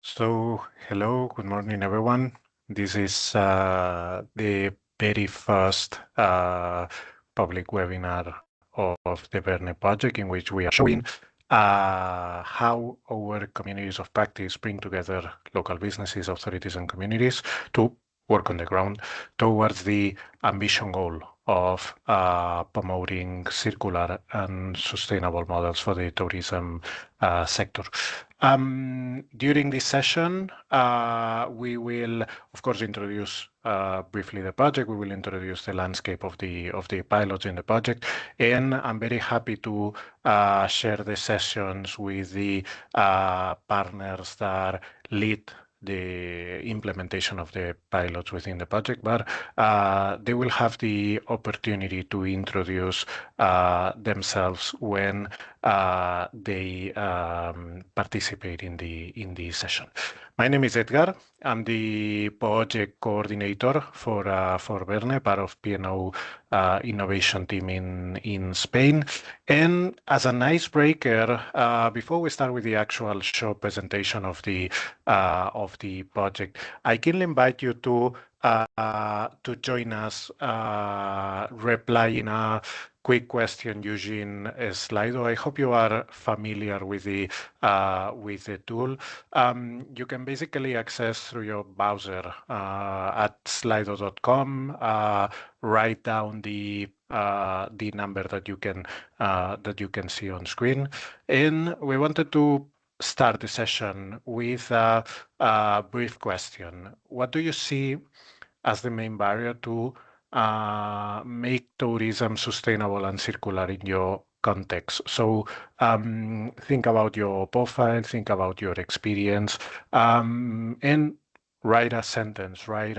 So, hello, good morning, everyone. This is the very first public webinar of the VERNE project, in which we are showing how our communities of practice bring together local businesses, authorities, and communities to work on the ground towards the ambition goal of promoting circular and sustainable models for the tourism sector. During this session, we will, of course, introduce briefly the project. We will introduce the landscape of the pilots in the project, and I'm very happy to share the sessions with the partners that lead the implementation of the pilots within the project, but they will have the opportunity to introduce themselves when they participate in the session. My name is Edgar. I'm the project coordinator for VERNE, part of P&O innovation team in Spain. And as an icebreaker, before we start with the actual short presentation of the project, I can invite you to join us, replying a quick question using Slido. I hope you are familiar with the tool. You can basically access through your browser at slido.com. Write down the number that you can see on screen, and we wanted to start the session with a brief question. What do you see as the main barrier to make tourism sustainable and circular in your context? So think about your profile, think about your experience, and write a sentence, write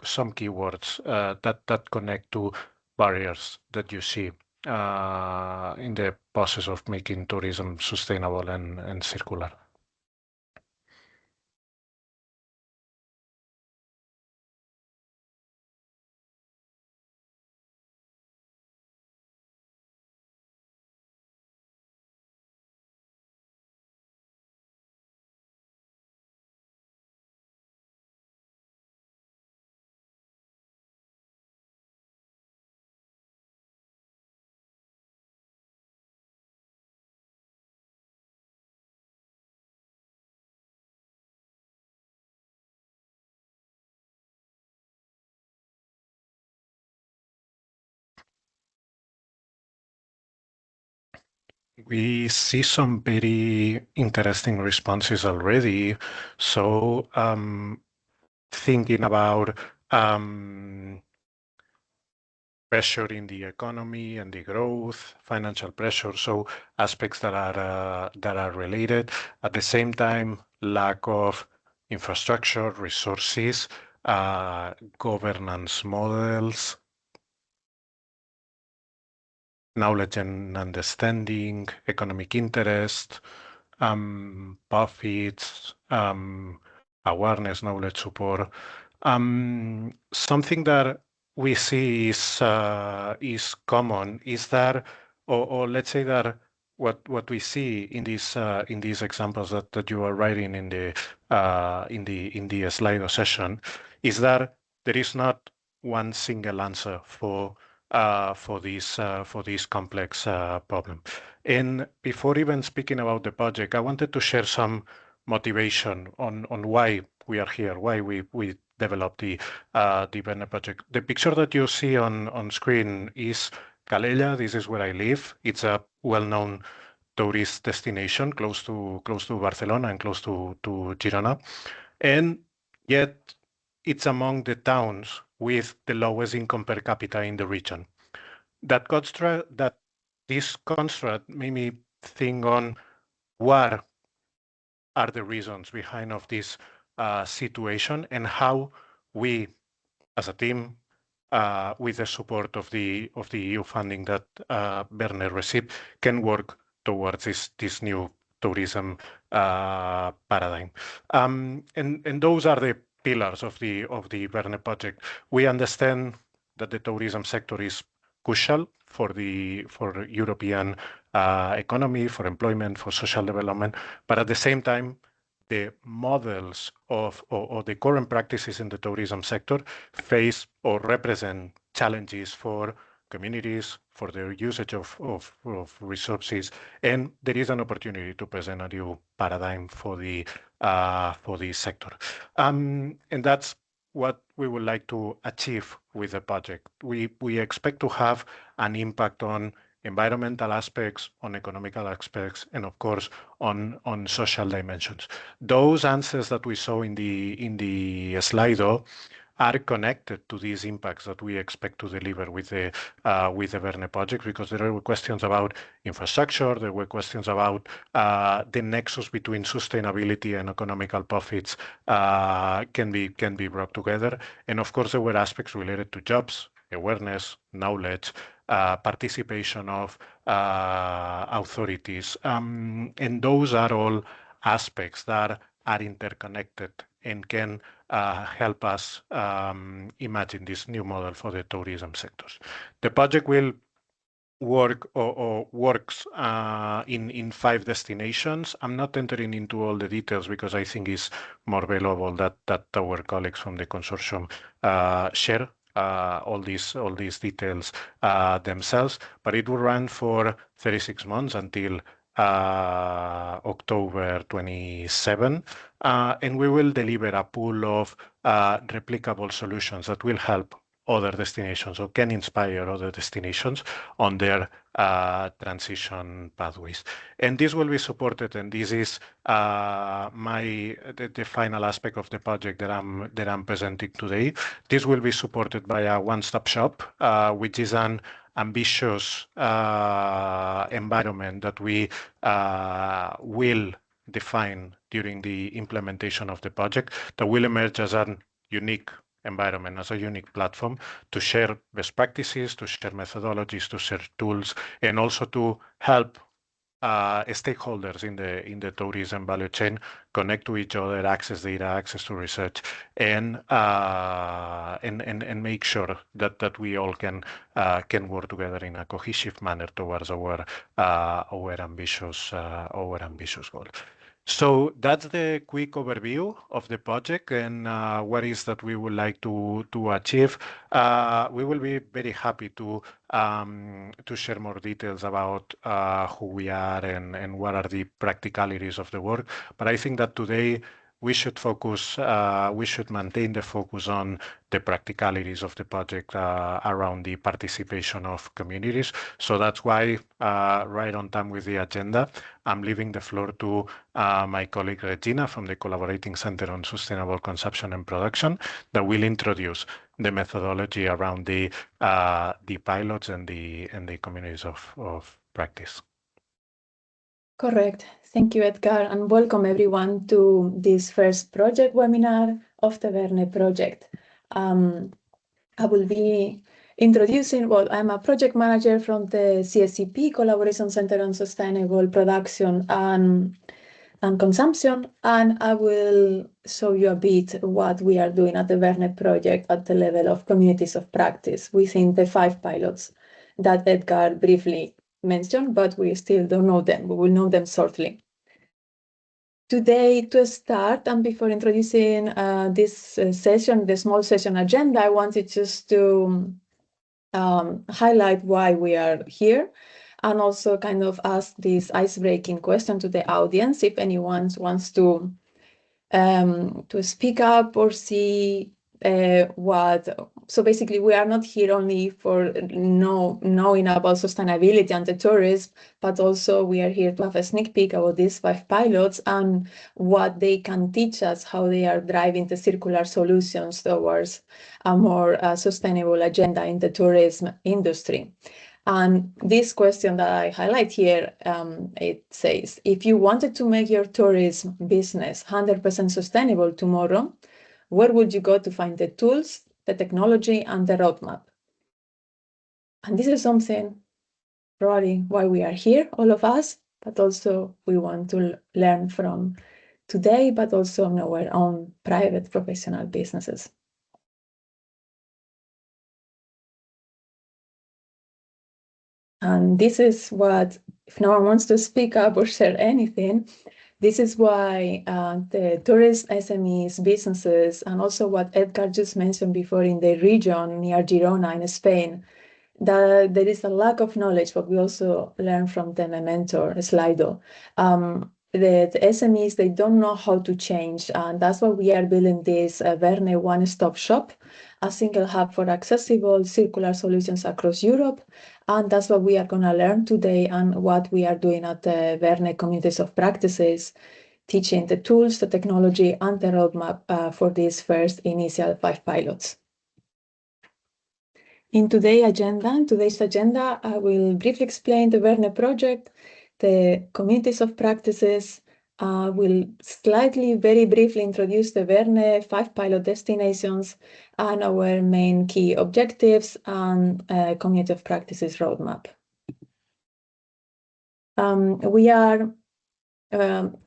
some keywords that connect to barriers that you see in the process of making tourism sustainable and circular. We see some very interesting responses already. So thinking about pressure in the economy and the growth, financial pressure, so aspects that are related. At the same time, lack of infrastructure, resources, governance models, knowledge and understanding, economic interest, profits, awareness, knowledge support. Something that we see is common is that, or let's say that what we see in these examples that you are writing in the Slido session is that there is not one single answer for this complex problem. And before even speaking about the project, I wanted to share some motivation on why we are here, why we developed the VERNE project. The picture that you see on screen is Calella. This is where I live. It's a well-known tourist destination close to Barcelona and close to Girona, and yet it's among the towns with the lowest income per capita in the region. That this construct made me think on what are the reasons behind of this situation, and how we, as a team, with the support of the EU funding that VERNE received, can work towards this new tourism paradigm. And those are the pillars of the VERNE project. We understand that the tourism sector is crucial for European economy, for employment, for social development, but at the same time, the models of or the current practices in the tourism sector face or represent challenges for communities, for their usage of resources, and there is an opportunity to present a new paradigm for the sector. And that's what we would like to achieve with the project. We expect to have an impact on environmental aspects, on economical aspects, and of course on social dimensions. Those answers that we saw in the slide though are connected to these impacts that we expect to deliver with the VERNE project, because there were questions about infrastructure, there were questions about the nexus between sustainability and economical profits can be brought together, and of course there were aspects related to jobs, awareness, knowledge, participation of authorities, and those are all aspects that are interconnected and can help us imagine this new model for the tourism sectors. The project will work or works in 5 destinations. I'm not entering into all the details because I think it's more valuable that our colleagues from the consortium share all these details themselves. But it will run for 36 months until October 27, and we will deliver a pool of replicable solutions that will help other destinations or can inspire other destinations on their transition pathways. And this will be supported, and this is the final aspect of the project that I'm presenting today. This will be supported by a one-stop shop, which is an ambitious environment that we will define during the implementation of the project, that will emerge as an unique environment, as a unique platform to share best practices, to share methodologies, to share tools, and also to help stakeholders in the tourism value chain connect to each other, access data, access to research, and make sure that we all can work together in a cohesive manner towards our ambitious goal. So that's the quick overview of the project and what is that we would like to achieve. We will be very happy to share more details about who we are and what are the practicalities of the work. But I think that today we should focus, we should maintain the focus on the practicalities of the project around the participation of communities. So that's why, right on time with the agenda, I'm leaving the floor to my colleague Regina from the Collaborating Center on Sustainable Consumption and Production that will introduce the methodology around the pilots and the communities of practice. Correct. Thank you, Edgar, and welcome everyone to this first project webinar of the VERNE project. I will be introducing, well, I'm a project manager from the CSCP, Collaboration Center on Sustainable Production and Consumption, and I will show you a bit what we are doing at the VERNE project at the level of communities of practice within the 5 pilots that Edgar briefly mentioned, but we still don't know them. We will know them shortly. Today, to start, and before introducing this session, the small session agenda, I wanted just to highlight why we are here and also kind of ask this ice-breaking question to the audience if anyone wants to speak up or see so basically we are not here only for knowing about sustainability and the tourism, but also we are here to have a sneak peek about these 5 pilots and what they can teach us, how they are driving the circular solutions towards a more sustainable agenda in the tourism industry. And this question that I highlight here, it says, if you wanted to make your tourism business 100% sustainable tomorrow, where would you go to find the tools, the technology, and the roadmap? And this is something probably why we are here, all of us, but also we want to learn from today, but also in our own private professional businesses. And this is what, if no one wants to speak up or share anything, This is why the tourist SMEs, businesses, and also what Edgar just mentioned before in the region near Girona in Spain, that there is a lack of knowledge, but we also learn from the mentor, Slido. The SMEs, they don't know how to change, and that's why we are building this VERNE one-stop shop, a single hub for accessible circular solutions across Europe. And that's what we are going to learn today and what we are doing at the VERNE Communities of Practices, teaching the tools, the technology, and the roadmap for these first initial 5 pilots. In today's agenda, I will briefly explain the VERNE project, the communities of practices. Will slightly, very briefly introduce the VERNE 5 pilot destinations and our main key objectives and community of practices roadmap. We are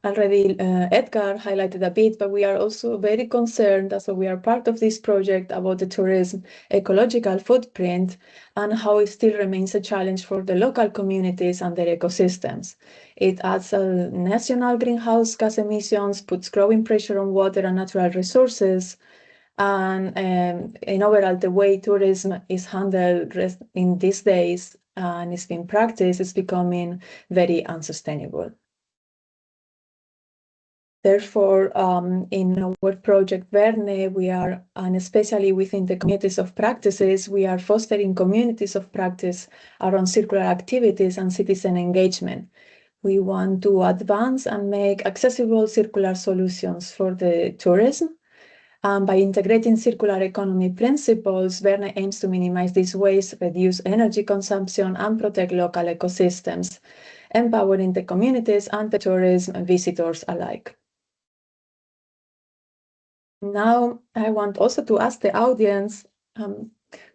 already Edgar highlighted a bit, but we are also very concerned, as we are part of this project, about the tourism ecological footprint and how it still remains a challenge for the local communities and their ecosystems. It adds national greenhouse gas emissions, puts growing pressure on water and natural resources, and in overall, the way tourism is handled in these days and is being practiced is becoming very unsustainable. Therefore, in our project VERNE, we are, and especially within the communities of practices, we are fostering communities of practice around circular activities and citizen engagement. We want to advance and make accessible circular solutions for the tourism. By integrating circular economy principles, VERNE aims to minimize these waste, reduce energy consumption, and protect local ecosystems, empowering the communities and the tourism visitors alike. Now, I want also to ask the audience,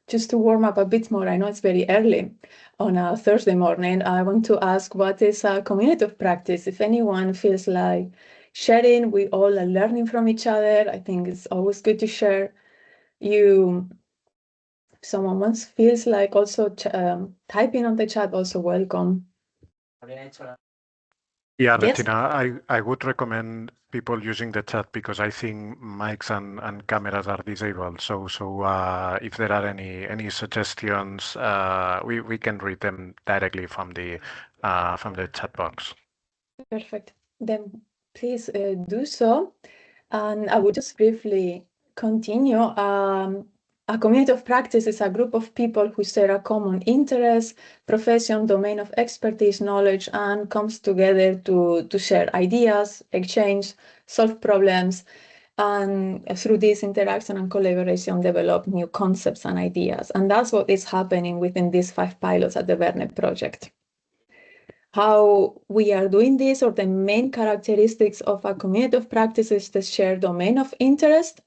just to warm up a bit more. I know it's very early on a Thursday morning. I want to ask, what is a community of practice? If anyone feels like sharing, we all are learning from each other. I think it's always good to share. If someone once feels like also typing on the chat, also welcome. Yeah, Bettina, I would recommend people using the chat because I think mics and cameras are disabled. So if there are any suggestions, we can read them directly from the chat box. Perfect. Then please do so. And I would just briefly continue. A community of practice is a group of people who share a common interest, profession, domain of expertise, knowledge, and comes together to share ideas, exchange, solve problems, and through this interaction and collaboration, develop new concepts and ideas. And that's what is happening within these 5 pilots at the VERNE project. How we are doing this, or the main characteristics of a community of practice, is the shared domain of interest,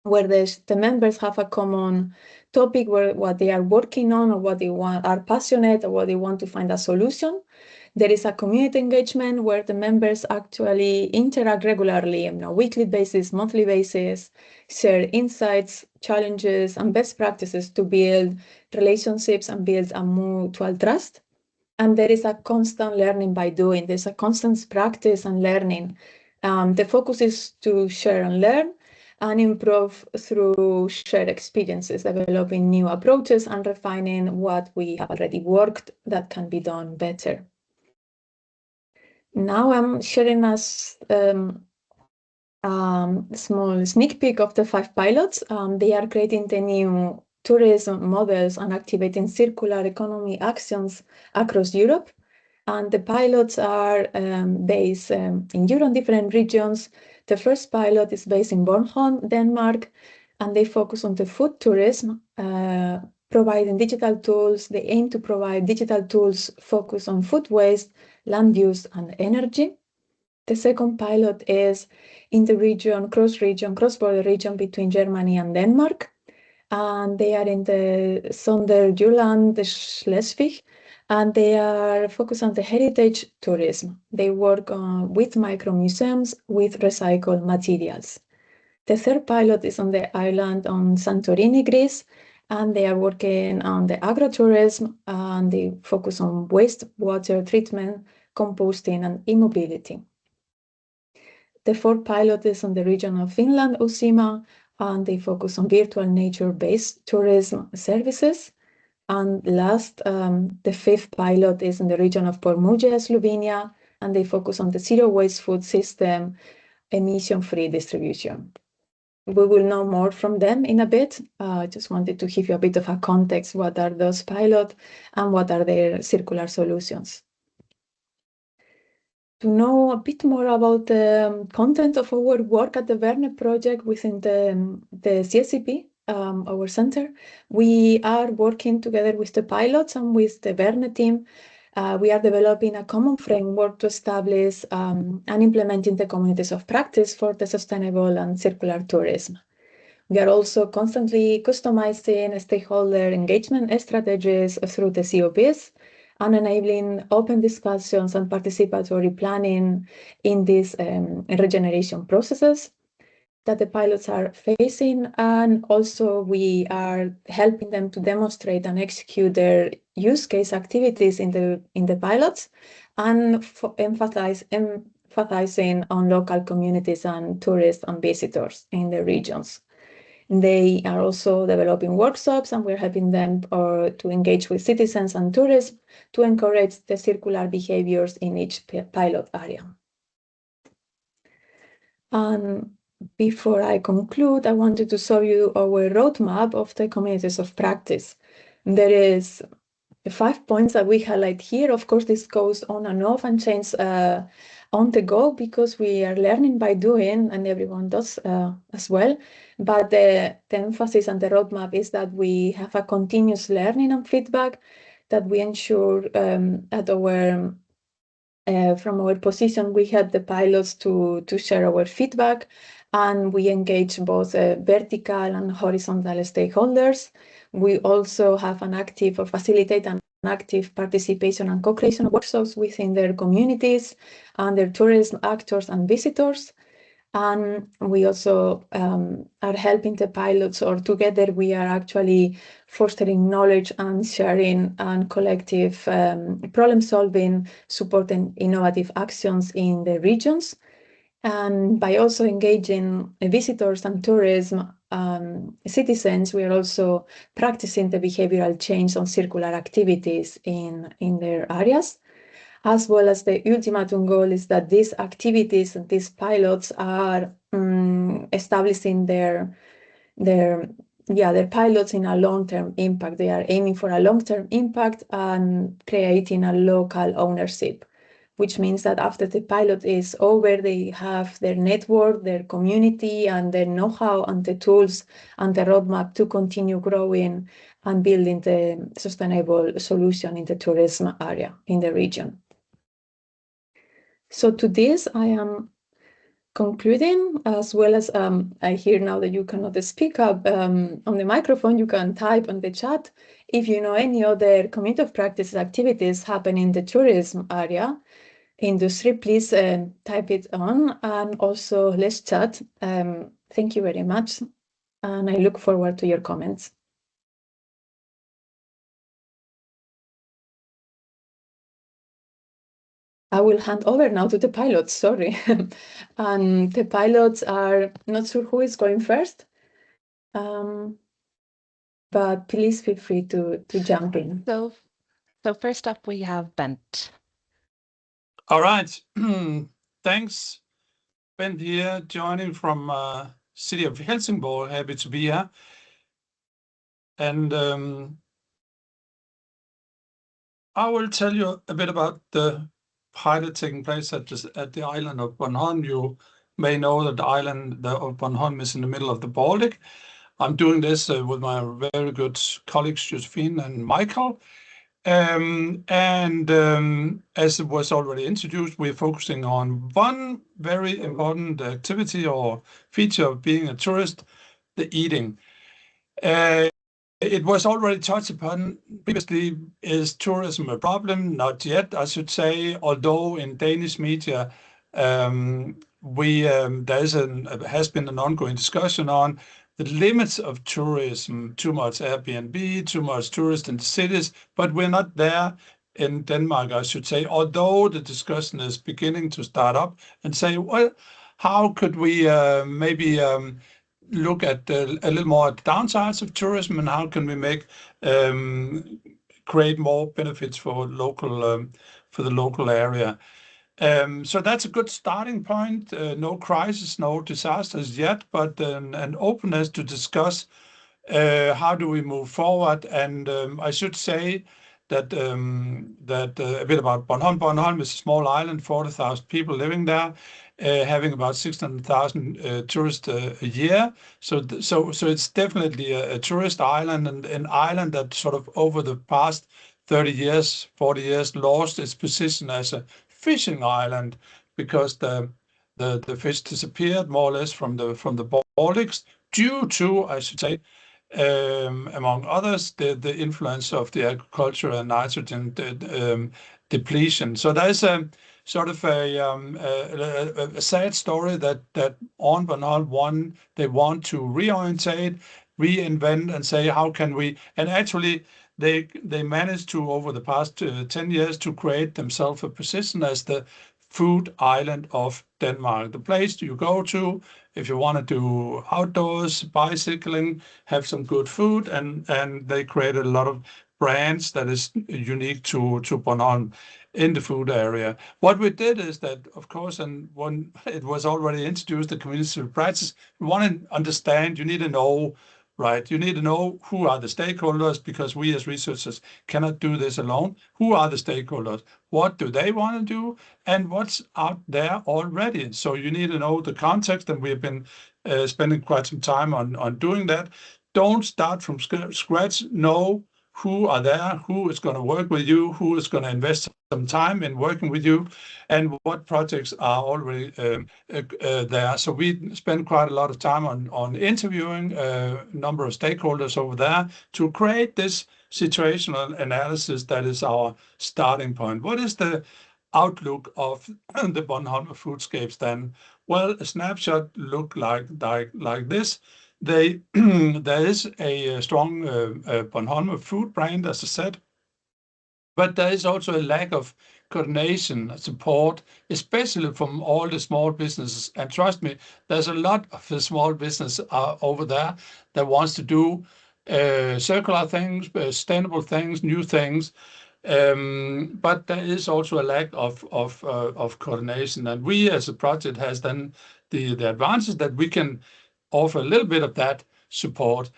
where the members have a common topic, where what they are working on or what they are passionate or what they want to find a solution. There is a community engagement where the members actually interact regularly on a weekly basis, monthly basis, share insights, challenges, and best practices to build relationships and build a mutual trust. And there is a constant learning by doing. There's a constant practice and learning. The focus is to share and learn and improve through shared experiences, developing new approaches and refining what we have already worked that can be done better. Now I'm sharing a small sneak peek of the 5 pilots. They are creating the new tourism models and activating circular economy actions across Europe. And the pilots are based in Europe, different regions. The first pilot is based in Bornholm, Denmark, and they focus on the food tourism, providing digital tools. They aim to provide digital tools focused on food waste, land use, and energy. The second pilot is in the region, cross-border region between Germany and Denmark. And they are in the Sonderjylland, the Schleswig, and they are focused on the heritage tourism. They work with micro-museums with recycled materials. The third pilot is on the island on Santorini, Greece, and they are working on the agrotourism, and they focus on wastewater treatment, composting, and e-mobility. The fourth pilot is on the region of Finland, Uusimaa, and they focus on virtual nature-based tourism services. And last, the fifth pilot is in the region of Pormuge, Slovenia, and they focus on the zero-waste food system, emission-free distribution. We will know more from them in a bit. I just wanted to give you a bit of a context. What are those pilots and what are their circular solutions? To know a bit more about the content of our work at the VERNE project within the CSCP, our center, we are working together with the pilots and with the VERNE team. We are developing a common framework to establish and implementing the communities of practice for the sustainable and circular tourism. We are also constantly customizing stakeholder engagement strategies through the COPs and enabling open discussions and participatory planning in these regeneration processes that the pilots are facing. And also we are helping them to demonstrate and execute their use case activities in the pilots and emphasizing on local communities and tourists and visitors in the regions. They are also developing workshops, and we're helping them to engage with citizens and tourists to encourage the circular behaviors in each pilot area. And before I conclude, I wanted to show you our roadmap of the communities of practice. There is 5 points that we highlight here. Of course, this goes on and off and changes on the go because we are learning by doing, and everyone does as well. But the emphasis and the roadmap is that we have a continuous learning and feedback, that we ensure at from our position, we help the pilots to share our feedback, and we engage both vertical and horizontal stakeholders. We also have an active or facilitate an active participation and co-creation of workshops within their communities and their tourism actors and visitors. And we also are helping the pilots, or together we are actually fostering knowledge and sharing and collective problem solving, supporting innovative actions in the regions. And by also engaging visitors and tourism citizens, we are also practicing the behavioral change on circular activities in their areas. As well as the ultimatum goal is that these activities and these pilots are establishing their pilots in a long-term impact. They are aiming for a long-term impact and creating a local ownership, which means that after the pilot is over, they have their network, their community, and their know-how and the tools and the roadmap to continue growing and building the sustainable solution in the tourism area in the region. So to this, I am concluding, as well as I hear now that you cannot speak up on the microphone, you can type on the chat. If you know any other community of practice activities happening in the tourism area, industry, please type it on, and also let's chat. Thank you very much, and I look forward to your comments. I will hand over now to the pilots, sorry. And the pilots are not sure who is going first, but please feel free to jump in. So first up, we have Bent. All right. Thanks. Bent here, joining from city of Helsingborg. Happy to be here. And I will tell you a bit about the pilot taking place at the island of Bornholm. You may know that the island of Bornholm is in the middle of the Baltic. I'm doing this with my very good colleagues, Josephine and Michael. As it was already introduced, we're focusing on one very important activity or feature of being a tourist, the eating. It was already touched upon previously. Is tourism a problem? Not yet, I should say, although in Danish media there has been an ongoing discussion on the limits of tourism, too much Airbnb, too much tourists in the cities, but we're not there in Denmark, I should say, although the discussion is beginning to start up and say, well, how could we maybe look at a little more at the downsides of tourism, and how can we make create more benefits for local for the local area. So that's a good starting point. No crisis, no disasters yet, but an openness to discuss how do we move forward. And I should say that a bit about Bornholm. Bornholm is a small island, 40,000 people living there, having about 600,000 tourists a year. So it's definitely a tourist island, and an island that sort of over the past 30 years, 40 years, lost its position as a fishing island, because the fish disappeared more or less from the Baltics due to, I should say, among others, the influence of the agriculture and nitrogen depletion. So there's a sort of a sad story that on Bornholm they want to reorientate, reinvent, and say how can we, and actually they managed to, over the past 10 years, to create themselves a position as the food island of Denmark, the place you go to if you want to do outdoors, bicycling, have some good food, and they created a lot of brands that is unique to Bornholm in the food area. What we did is that, of course, and when it was already introduced, the community practice, we want to understand, you need to know, right? You need to know who are the stakeholders, because we as researchers cannot do this alone. Who are the stakeholders? What do they want to do? And what's out there already? So you need to know the context, and we've been spending quite some time on doing that. Don't start from scratch. Know who are there, who is going to work with you, who is going to invest some time in working with you, and what projects are already there. So we spend quite a lot of time on interviewing a number of stakeholders over there to create this situational analysis that is our starting point. What is the outlook of the Bornholm foodscapes then? Well, a snapshot look like this. There is a strong Bornholm food brand, as I said, but there is also a lack of coordination, support, especially from all the small businesses. And trust me, there's a lot of the small business over there that wants to do circular things, sustainable things, new things. But there is also a lack of coordination. And we as a project has then the advantage that we can offer a little bit of that support.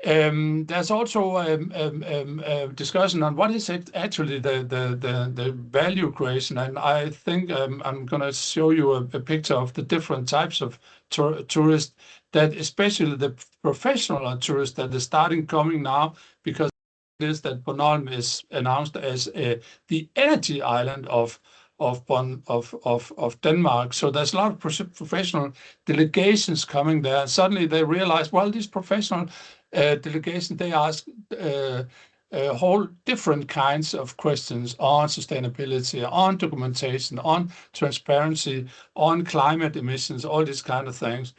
There's also a discussion on what is actually the value creation, and I think I'm going to show you a picture of the different types of tourists, that especially the professional tourists that are starting coming now, because it is that Bornholm is announced as the energy island of Denmark. So there's a lot of professional delegations coming there. And suddenly they realize, well, these professional delegations, they ask whole different kinds of questions on sustainability, on documentation, on transparency, on climate emissions, all these kind of things.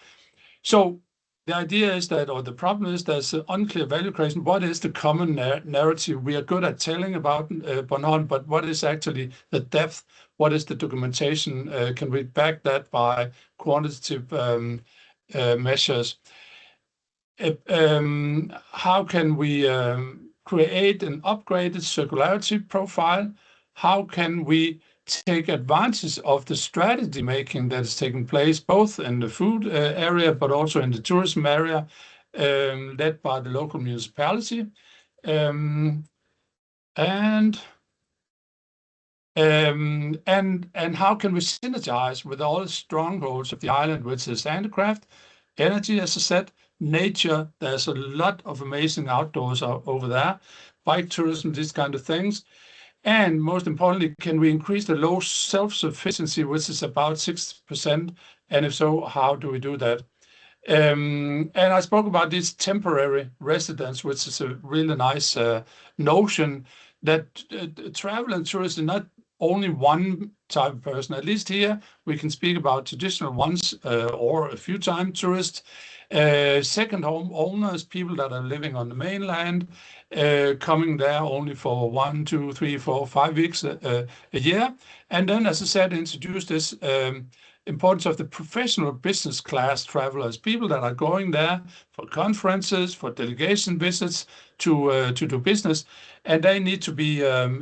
So the idea is that, or the problem is, there's an unclear value creation. What is the common narrative? We are good at telling about Bornholm, but what is actually the depth? What is the documentation? Can we back that by quantitative measures? How can we create an upgraded circularity profile? How can we take advantage of the strategy making that is taking place both in the food area but also in the tourism area, led by the local municipality? And how can we synergize with all the strongholds of the island, which is handicraft, energy, as I said, nature. There's a lot of amazing outdoors over there, bike tourism, these kind of things. And most importantly, can we increase the low self-sufficiency, which is about 6%? And if so, how do we do that? And I spoke about this temporary residence, which is a really nice notion that travel and tourism is not only one type of person. At least here, we can speak about traditional ones or a few-time tourists, second home owners, people that are living on the mainland, coming there only for 1, 2, 3, 4, 5 weeks a year. And then, as I said, introduce this importance of the professional business class travelers, people that are going there for conferences, for delegation visits to do business, and they need to be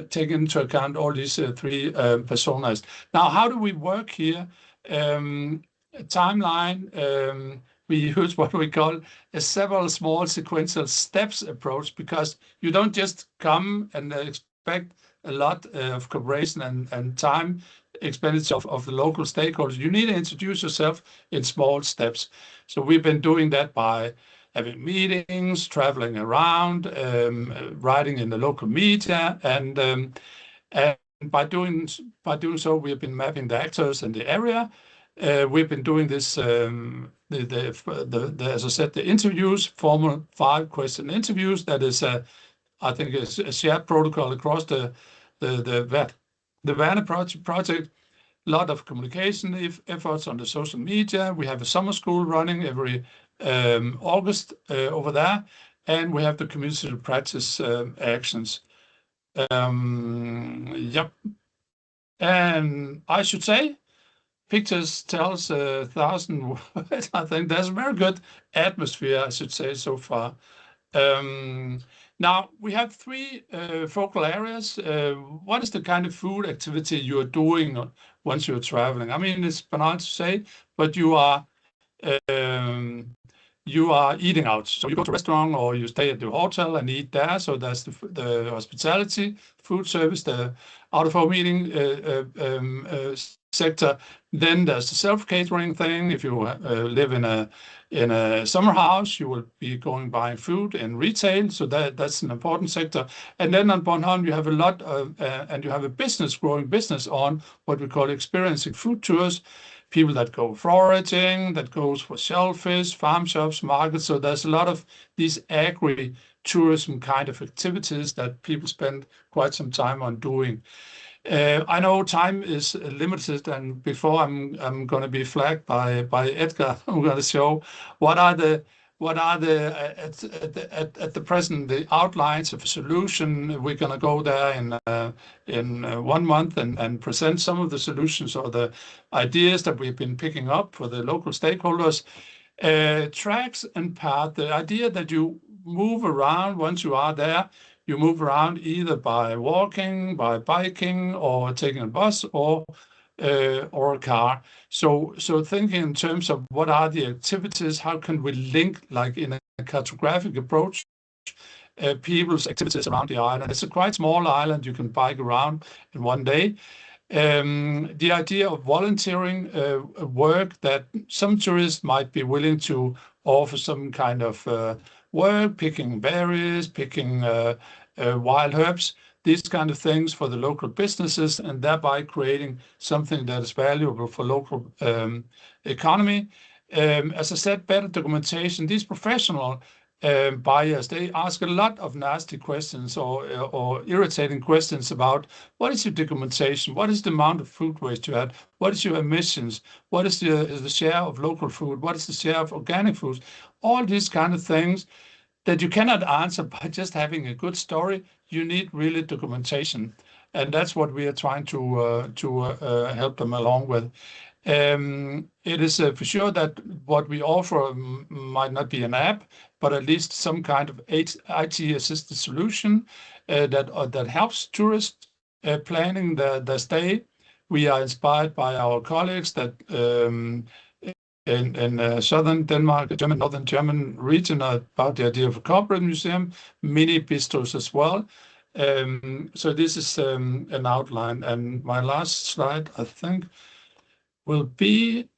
taken into account, all these three personas. Now, how do we work here? Timeline, we use what we call a several small sequential steps approach, because you don't just come and expect a lot of cooperation and time expenditure of the local stakeholders. You need to introduce yourself in small steps. So we've been doing that by having meetings, traveling around, writing in the local media, and by doing so, we have been mapping the actors in the area. We've been doing this, as I said, the interviews, formal 5-question interviews. That is, I think, a shared protocol across the VERNE project. A lot of communication efforts on the social media. We have a summer school running every August over there, and we have the community practice actions. Yep. And I should say, pictures tells 1,000 words. I think there's a very good atmosphere, I should say, so far. Now, we have 3 focal areas. What is the kind of food activity you are doing once you're traveling? I mean, it's banal to say, but you are eating out. So you go to a restaurant or you stay at the hotel and eat there. So that's the hospitality, food service, the out-of-home eating sector. Then there's the self-catering thing. If you live in a summer house, you will be going buying food in retail. So that's an important sector. And then on Bornholm, you have a lot of, and you have a growing business on what we call experiencing food tours. People that go foraging, that goes for shellfish, farm shops, markets. So there's a lot of these agri-tourism kind of activities that people spend quite some time on doing. I know time is limited, and before I'm going to be flagged by Edgar, I'm going to show what are the at the present the outlines of a solution. We're going to go there in 1 month and present some of the solutions or the ideas that we've been picking up for the local stakeholders. Tracks and path, the idea that you move around once you are there. You move around either by walking, by biking, or taking a bus, or a car. So thinking in terms of what are the activities, how can we link, like in a cartographic approach, people's activities around the island. It's a quite small island. You can bike around in 1 day. The idea of volunteering work, that some tourists might be willing to offer some kind of work, picking berries, picking wild herbs, these kind of things for the local businesses, and thereby creating something that is valuable for local economy. As I said, better documentation. These professional buyers, they ask a lot of nasty questions or irritating questions about what is your documentation, what is the amount of food waste you had, what is your emissions, what is the share of local food, what is the share of organic foods, all these kind of things that you cannot answer by just having a good story. You need really documentation, and that's what we are trying to help them along with. It is for sure that what we offer might not be an app, but at least some kind of IT-assisted solution that helps tourists planning their stay. We are inspired by our colleagues that in southern Denmark, northern German region, about the idea of a corporate museum, mini bistros as well. So this is an outline, and my last slide, I think, will be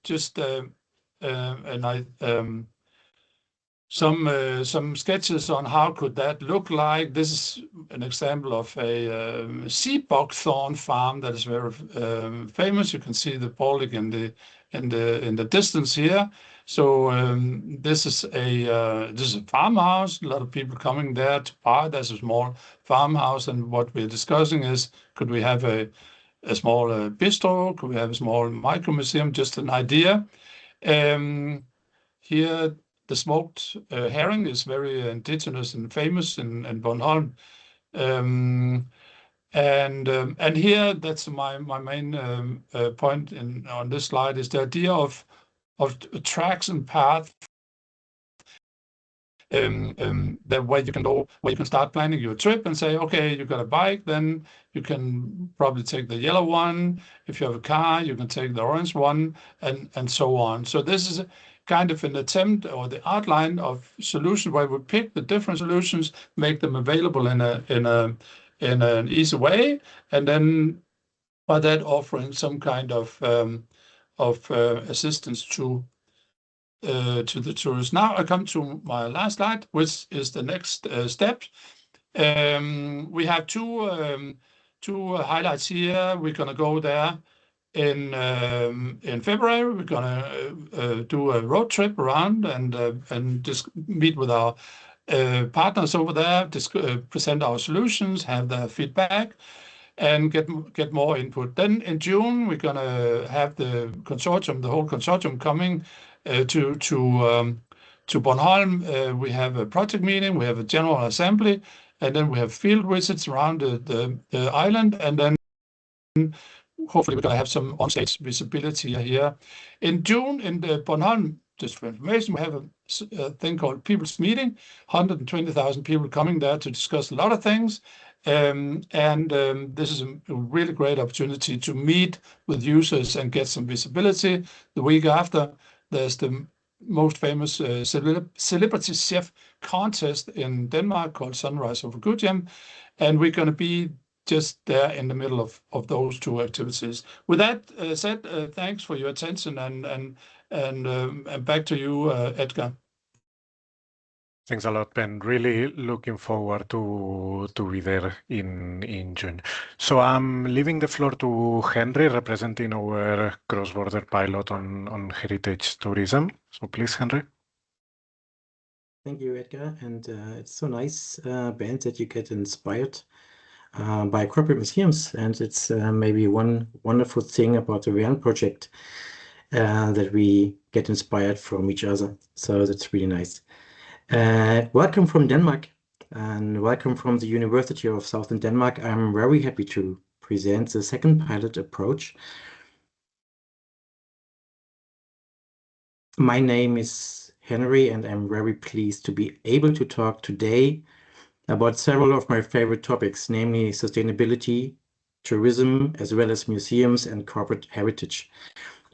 just some sketches on how could that look like. This is an example of a sea buckthorn farm that is very famous. You can see the Baltic in the distance here. So this is a farmhouse. A lot of people coming there to buy. There's a small farmhouse, and what we're discussing is, could we have a small bistro? Could we have a small micro museum? Just an idea. Here, the smoked herring is very indigenous and famous in Bornholm. And here, that's my main point on this slide, is the idea of tracks and paths. The way you can go, where you can start planning your trip and say, okay, you got a bike, then you can probably take the yellow one. If you have a car, you can take the orange one, and so on. So this is kind of an attempt, or the outline of solutions, where we pick the different solutions, make them available in an easy way, and then by that offering some kind of assistance to the tourists. Now I come to my last slide, which is the next step. We have two highlights here. We're going to go there in February. We're going to do a road trip around and just meet with our partners over there, present our solutions, have their feedback, and get more input. Then in June, we're going to have the whole consortium coming to Bornholm. We have a project meeting, we have a general assembly, and then we have field visits around the island, and then hopefully we're going to have some on-stage visibility here. In June, in the Bornholm, just for information, we have a thing called People's Meeting, 120,000 people coming there to discuss a lot of things. This is a really great opportunity to meet with users and get some visibility. The week after, there's the most famous celebrity chef contest in Denmark called Sunrise over Gudhjem, and we're going to be just there in the middle of those two activities. With that said, thanks for your attention, and back to you, Edgar. Thanks a lot, Ben. Really looking forward to be there in June. So I'm leaving the floor to Henry, representing our cross-border pilot on heritage tourism. So please, Henry. Thank you, Edgar. And it's so nice, Ben, that you get inspired by corporate museums. And it's maybe one wonderful thing about the VERNE project that we get inspired from each other. So that's really nice. Welcome from Denmark, and welcome from the University of Southern Denmark. I'm very happy to present the second pilot approach. My name is Henry, and I'm very pleased to be able to talk today about several of my favorite topics, namely sustainability, tourism, as well as museums and corporate heritage.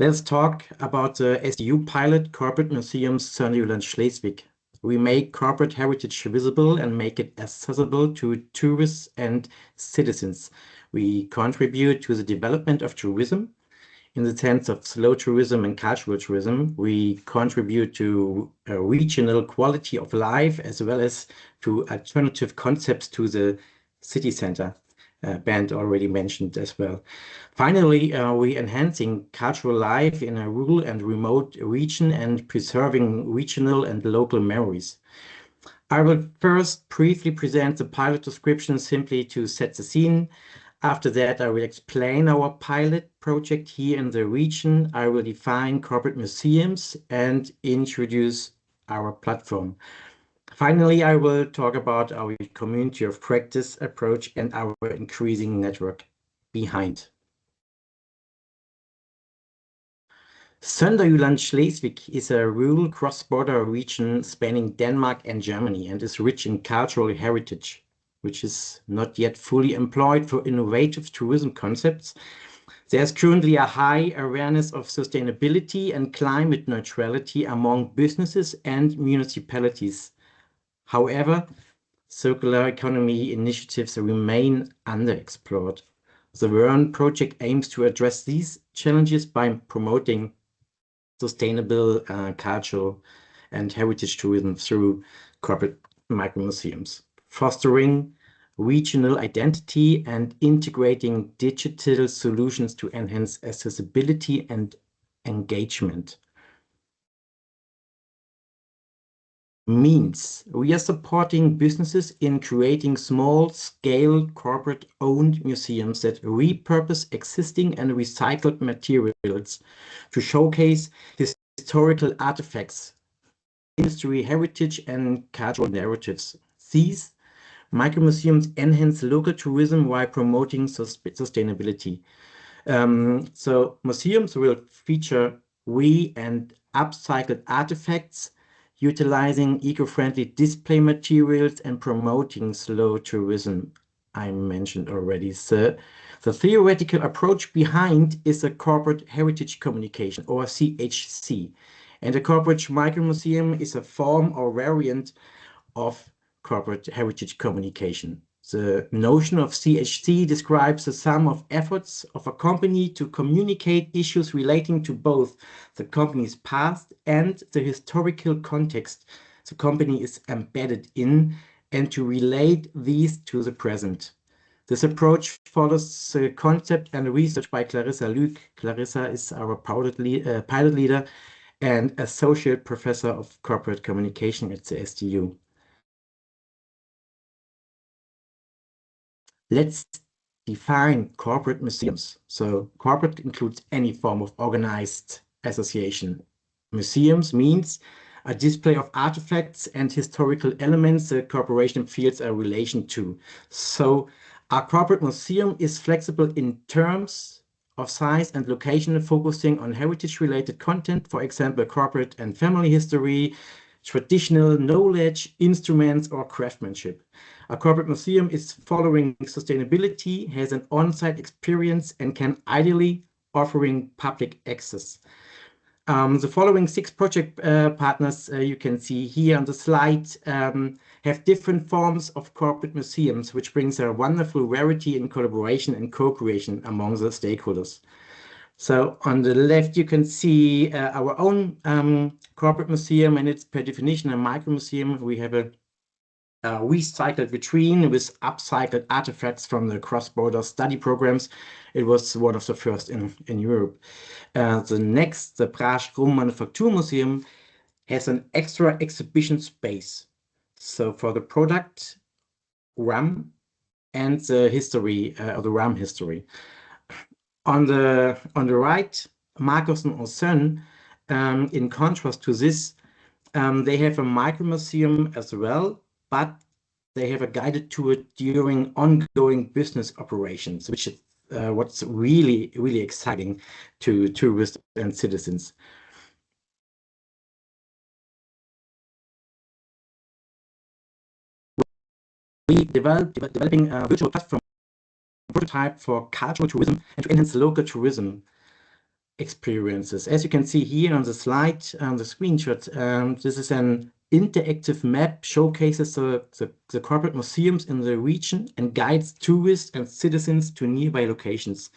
Let's talk about the SDU pilot, Corporate Museums Sønderjylland Schleswig. We make corporate heritage visible and make it accessible to tourists and citizens. We contribute to the development of tourism in the sense of slow tourism and cultural tourism. We contribute to a regional quality of life, as well as to alternative concepts to the city center. Bernd already mentioned as well. Finally, we're enhancing cultural life in a rural and remote region and preserving regional and local memories. I will first briefly present the pilot description simply to set the scene. After that, I will explain our pilot project here in the region. I will define corporate museums and introduce our platform. Finally, I will talk about our community of practice approach and our increasing network behind. Sønderjylland Schleswig is a rural cross-border region spanning Denmark and Germany and is rich in cultural heritage, which is not yet fully employed for innovative tourism concepts. There's currently a high awareness of sustainability and climate neutrality among businesses and municipalities. However, circular economy initiatives remain underexplored. The VERNE project aims to address these challenges by promoting sustainable cultural and heritage tourism through corporate micromuseums, fostering regional identity and integrating digital solutions to enhance accessibility and engagement. Means we are supporting businesses in creating small-scale corporate-owned museums that repurpose existing and recycled materials to showcase historical artifacts, industry heritage, and cultural narratives. These Micromuseums enhance local tourism while promoting sustainability. So museums will feature and upcycled artifacts, utilizing eco-friendly display materials and promoting slow tourism. I mentioned already. So the theoretical approach behind is a corporate heritage communication, or CHC. And a corporate micromuseum is a form or variant of corporate heritage communication. The notion of CHC describes the sum of efforts of a company to communicate issues relating to both the company's past and the historical context the company is embedded in, and to relate these to the present. This approach follows the concept and research by Clarissa Luke. Clarissa is our pilot leader and associate professor of corporate communication at the STU. Let's define corporate museums. So corporate includes any form of organized association. Museums means a display of artifacts and historical elements the corporation feels a relation to. So a corporate museum is flexible in terms of size and location, focusing on heritage-related content, for example, corporate and family history, traditional knowledge, instruments, or craftsmanship. A corporate museum is following sustainability, has an on-site experience, and can ideally offering public access. The following 6 project partners you can see here on the slide have different forms of corporate museums, which brings a wonderful variety in collaboration and co-creation among the stakeholders. So on the left, you can see our own corporate museum, and it's per definition a micro-museum. We have a recycled vitrine with upcycled artifacts from the cross-border study programs. It was one of the first in Europe. The next, the Prague Rum Manufacture Museum, has an extra exhibition space. So for the product rum and the history of the rum history. On the right, Marcos and Osen, in contrast to this, they have a micro museum as well, but they have a guided tour during ongoing business operations, which is what's really, really exciting to tourists and citizens. We developing a virtual platform prototype for cultural tourism and to enhance local tourism experiences. As you can see here on the slide, on the screenshot, this is an interactive map, showcases the corporate museums in the region and guides tourists and citizens to nearby locations.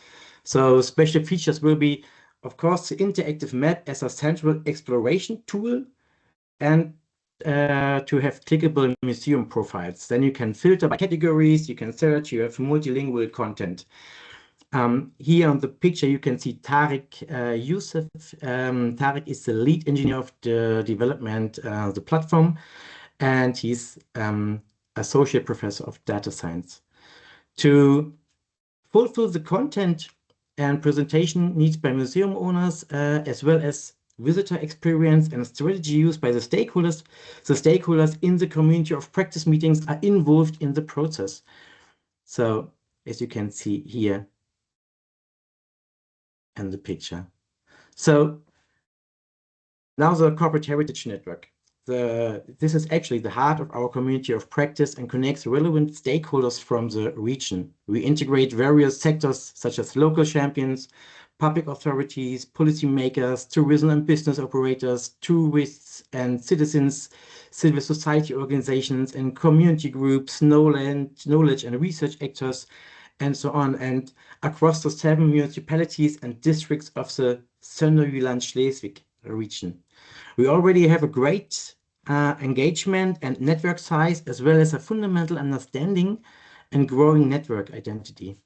So special features will be, of course, the interactive map as a central exploration tool, and to have clickable museum profiles. Then you can filter by categories, you can search, you have multilingual content. Here on the picture, you can see Tarek Youssef. Tarek is the lead engineer of the development of the platform, and he's associate professor of data science. To fulfill the content and presentation needs by museum owners, as well as visitor experience and strategy used by the stakeholders in the community of practice meetings are involved in the process. So as you can see here in the picture. So now the Corporate Heritage Network. This is actually the heart of our community of practice and connects relevant stakeholders from the region. We integrate various sectors such as local champions, public authorities, policymakers, tourism and business operators, tourists and citizens, civil society organizations and community groups, knowledge and research actors, and so on, and across the 7 municipalities and districts of the Sönderjylland-Schleswig region. We already have a great engagement and network size, as well as a fundamental understanding and growing network identity.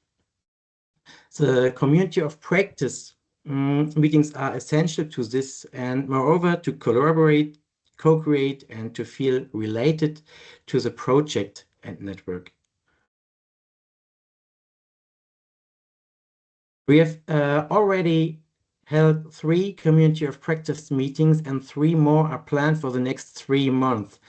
The community of practice meetings are essential to this, and moreover to collaborate, co-create, and to feel related to the project and network. We have already held 3 community of practice meetings, and 3 more are planned for the next 3 months.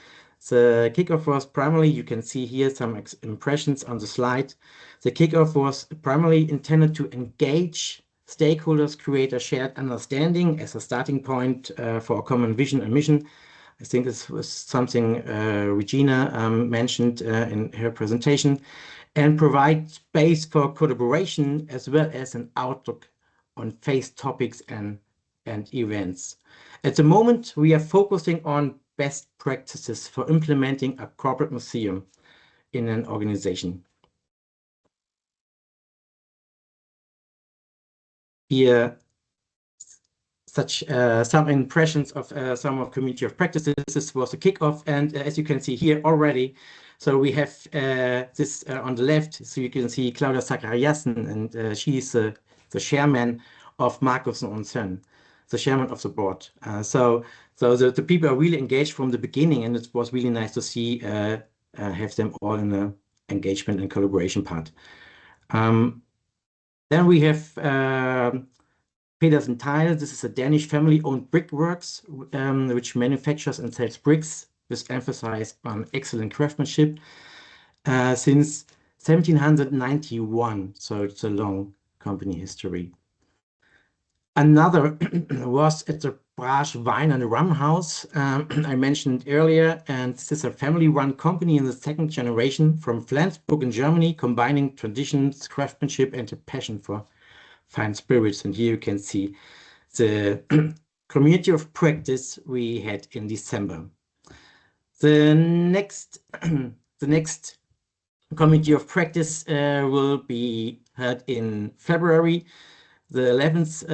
The kickoff was primarily, you can see here some impressions on the slide. The kickoff was primarily intended to engage stakeholders, create a shared understanding as a starting point for a common vision and mission. I think this was something Regina mentioned in her presentation, and provide space for collaboration as well as an outlook on face topics and events. At the moment, we are focusing on best practices for implementing a corporate museum in an organization. Here, some impressions of some of community of practices. This was a kickoff, and as you can see here already, so we have this on the left. So you can see Claudia Zachariasen, and she is the chairman of Markus und Son, the chairman of the board. So the people are really engaged from the beginning, and it was really nice to see have them all in the engagement and collaboration part. Then we have Pedersen Tile. This is a Danish family-owned brickworks, which manufactures and sells bricks with emphasis on excellent craftsmanship since 1791. So it's a long company history. Another was at the Brasch Wine and Rum House I mentioned earlier, and this is a family-run company in the second generation from Flensburg in Germany, combining traditions, craftsmanship, and a passion for fine spirits. And here you can see the community of practice we had in December. The next community of practice will be held in February, the 11th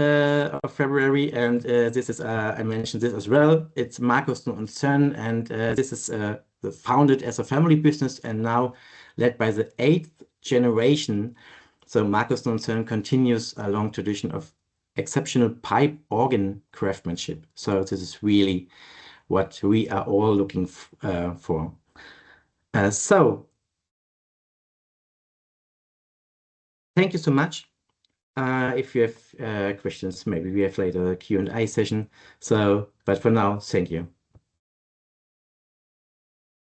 of February, and this is I mentioned this as well. It's Markus und Son, and this is founded as a family business and now led by the 8th generation. So Markus und Son continues a long tradition of exceptional pipe organ craftsmanship. So this is really what we are all looking for. So thank you so much. If you have questions, maybe we have later a Q&A session. But for now, thank you.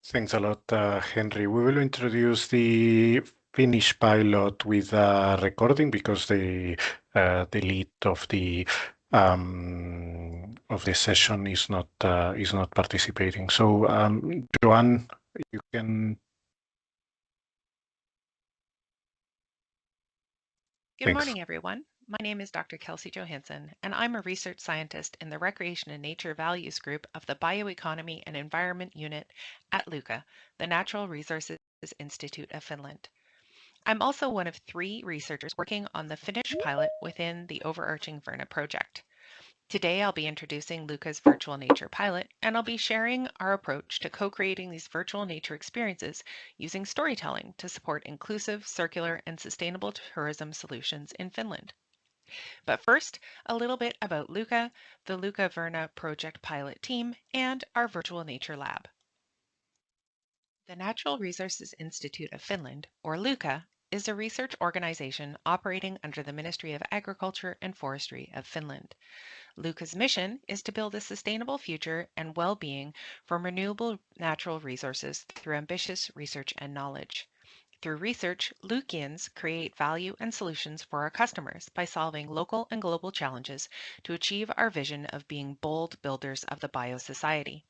Thanks a lot, Henry. We will introduce the Finnish pilot with a recording because the lead of the session is not participating. So, Joanne, you can. Good morning, everyone. My name is Dr. Kelsey Johansson, and I'm a research scientist in the Recreation and Nature Values Group of the Bioeconomy and Environment Unit at LUCA, the Natural Resources Institute of Finland. I'm also one of 3 researchers working on the Finnish pilot within the overarching VERNE project. Today, I'll be introducing LUCA's virtual nature pilot, and I'll be sharing our approach to co-creating these virtual nature experiences using storytelling to support inclusive, circular, and sustainable tourism solutions in Finland. But first, a little bit about LUCA, the LUCA VERNE project pilot team, and our virtual nature lab. The Natural Resources Institute of Finland, or LUCA, is a research organization operating under the Ministry of Agriculture and Forestry of Finland. LUCA's mission is to build a sustainable future and well-being from renewable natural resources through ambitious research and knowledge. Through research, LUCians create value and solutions for our customers by solving local and global challenges to achieve our vision of being bold builders of the biosociety.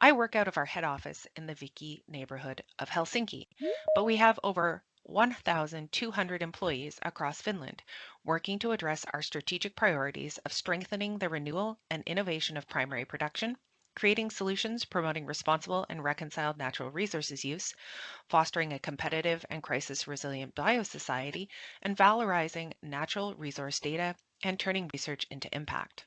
I work out of our head office in the Viki neighborhood of Helsinki, but we have over 1,200 employees across Finland, working to address our strategic priorities of strengthening the renewal and innovation of primary production, creating solutions promoting responsible and reconciled natural resources use, fostering a competitive and crisis-resilient biosociety, and valorizing natural resource data and turning research into impact.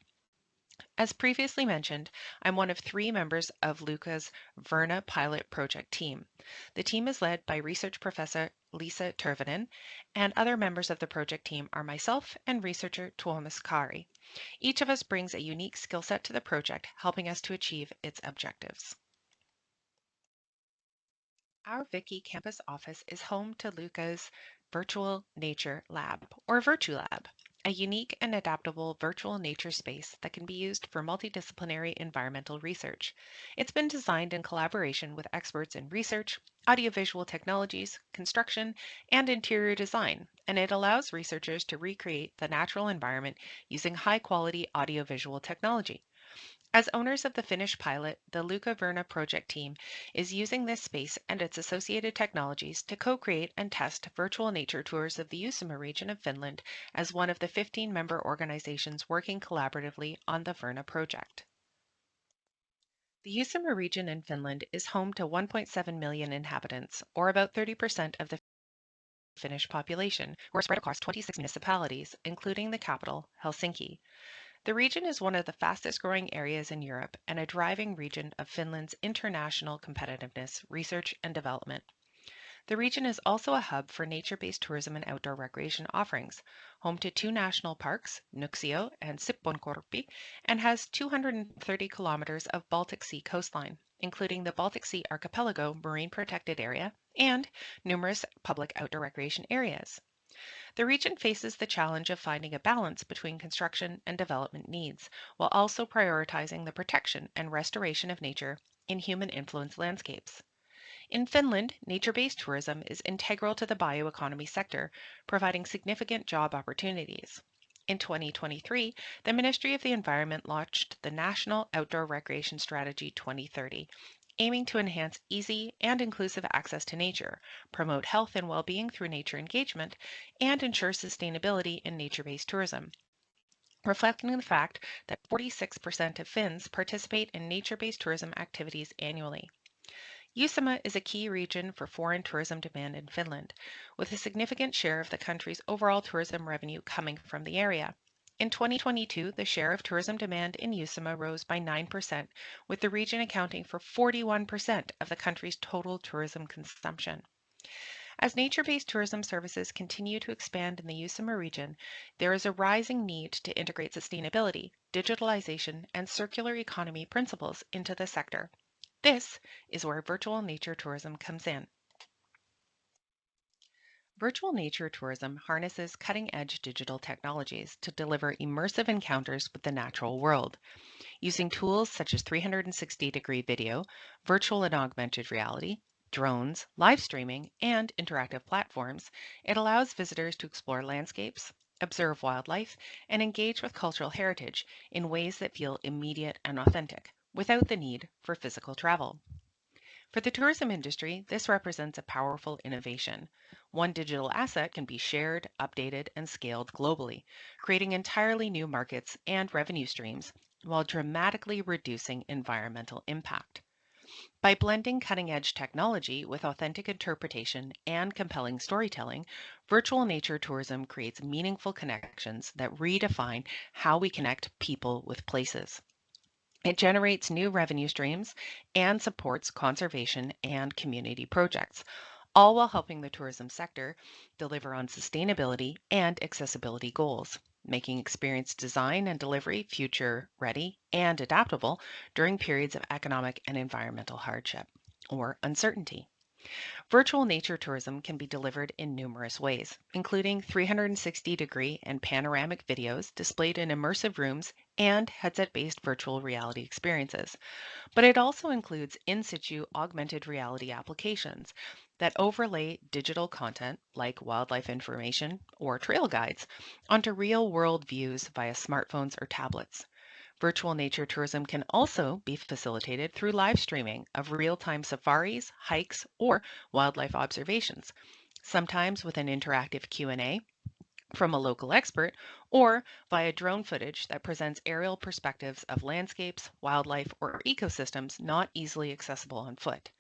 As previously mentioned, I'm one of 3 members of LUCA's VERNE pilot project team. The team is led by research professor Lisa Tervonen, and other members of the project team are myself and researcher Tuomas Kari. Each of us brings a unique skill set to the project, helping us to achieve its objectives. Our Viki campus office is home to LUCA's Virtual Nature Lab, or VirtuLab. a unique and adaptable virtual nature space that can be used for multidisciplinary environmental research. It's been designed in collaboration with experts in research, audiovisual technologies, construction, and interior design, and it allows researchers to recreate the natural environment using high-quality audiovisual technology. As owners of the Finnish pilot, the VERNE project team is using this space and its associated technologies to co-create and test virtual nature tours of the Uusimaa region of Finland as one of the 15 member organizations working collaboratively on the VERNE project. The Uusimaa region in Finland is home to 1.7 million inhabitants, or about 30% of the Finnish population, who are spread across 26 municipalities, including the capital, Helsinki. The region is one of the fastest growing areas in Europe and a driving region of Finland's international competitiveness, research, and development. The region is also a hub for nature-based tourism and outdoor recreation offerings, home to 2 national parks, Nuuksio and Sipponkorpi, and has 230 kilometers of Baltic Sea coastline, including the Baltic Sea Archipelago Marine Protected Area and numerous public outdoor recreation areas. The region faces the challenge of finding a balance between construction and development needs, while also prioritizing the protection and restoration of nature in human-influenced landscapes. In Finland, nature-based tourism is integral to the bioeconomy sector, providing significant job opportunities. In 2023, the Ministry of the Environment launched the National Outdoor Recreation Strategy 2030, aiming to enhance easy and inclusive access to nature, promote health and well-being through nature engagement, and ensure sustainability in nature-based tourism, reflecting the fact that 46% of Finns participate in nature-based tourism activities annually. Uusimaa is a key region for foreign tourism demand in Finland, with a significant share of the country's overall tourism revenue coming from the area. In 2022, the share of tourism demand in Uusimaa rose by 9%, with the region accounting for 41% of the country's total tourism consumption. As nature-based tourism services continue to expand in the Uusimaa region, there is a rising need to integrate sustainability, digitalization, and circular economy principles into the sector. This is where virtual nature tourism comes in. Virtual nature tourism harnesses cutting-edge digital technologies to deliver immersive encounters with the natural world. Using tools such as 360-degree video, virtual and augmented reality, drones, live streaming, and interactive platforms, it allows visitors to explore landscapes, observe wildlife, and engage with cultural heritage in ways that feel immediate and authentic, without the need for physical travel. For the tourism industry, this represents a powerful innovation. One digital asset can be shared, updated, and scaled globally, creating entirely new markets and revenue streams while dramatically reducing environmental impact. By blending cutting-edge technology with authentic interpretation and compelling storytelling, virtual nature tourism creates meaningful connections that redefine how we connect people with places. It generates new revenue streams and supports conservation and community projects, all while helping the tourism sector deliver on sustainability and accessibility goals, making experience design and delivery future ready and adaptable during periods of economic and environmental hardship or uncertainty. Virtual nature tourism can be delivered in numerous ways, including 360-degree and panoramic videos displayed in immersive rooms and headset-based virtual reality experiences. But it also includes in-situ augmented reality applications that overlay digital content like wildlife information or trail guides onto real-world views via smartphones or tablets. Virtual nature tourism can also be facilitated through live streaming of real-time safaris, hikes, or wildlife observations, sometimes with an interactive Q&A from a local expert, or via drone footage that presents aerial perspectives of landscapes, wildlife, or ecosystems not easily accessible on foot.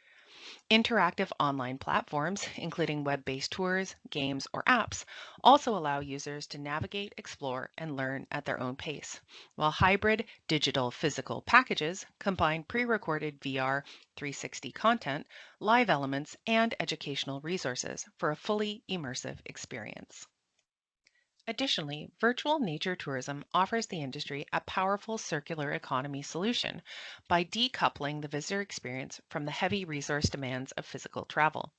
Interactive online platforms, including web-based tours, games, or apps, also allow users to navigate, explore, and learn at their own pace, while hybrid digital physical packages combine pre-recorded VR 360 content, live elements, and educational resources for a fully immersive experience. Additionally, virtual nature tourism offers the industry a powerful circular economy solution by decoupling the visitor experience from the heavy resource demands of physical travel.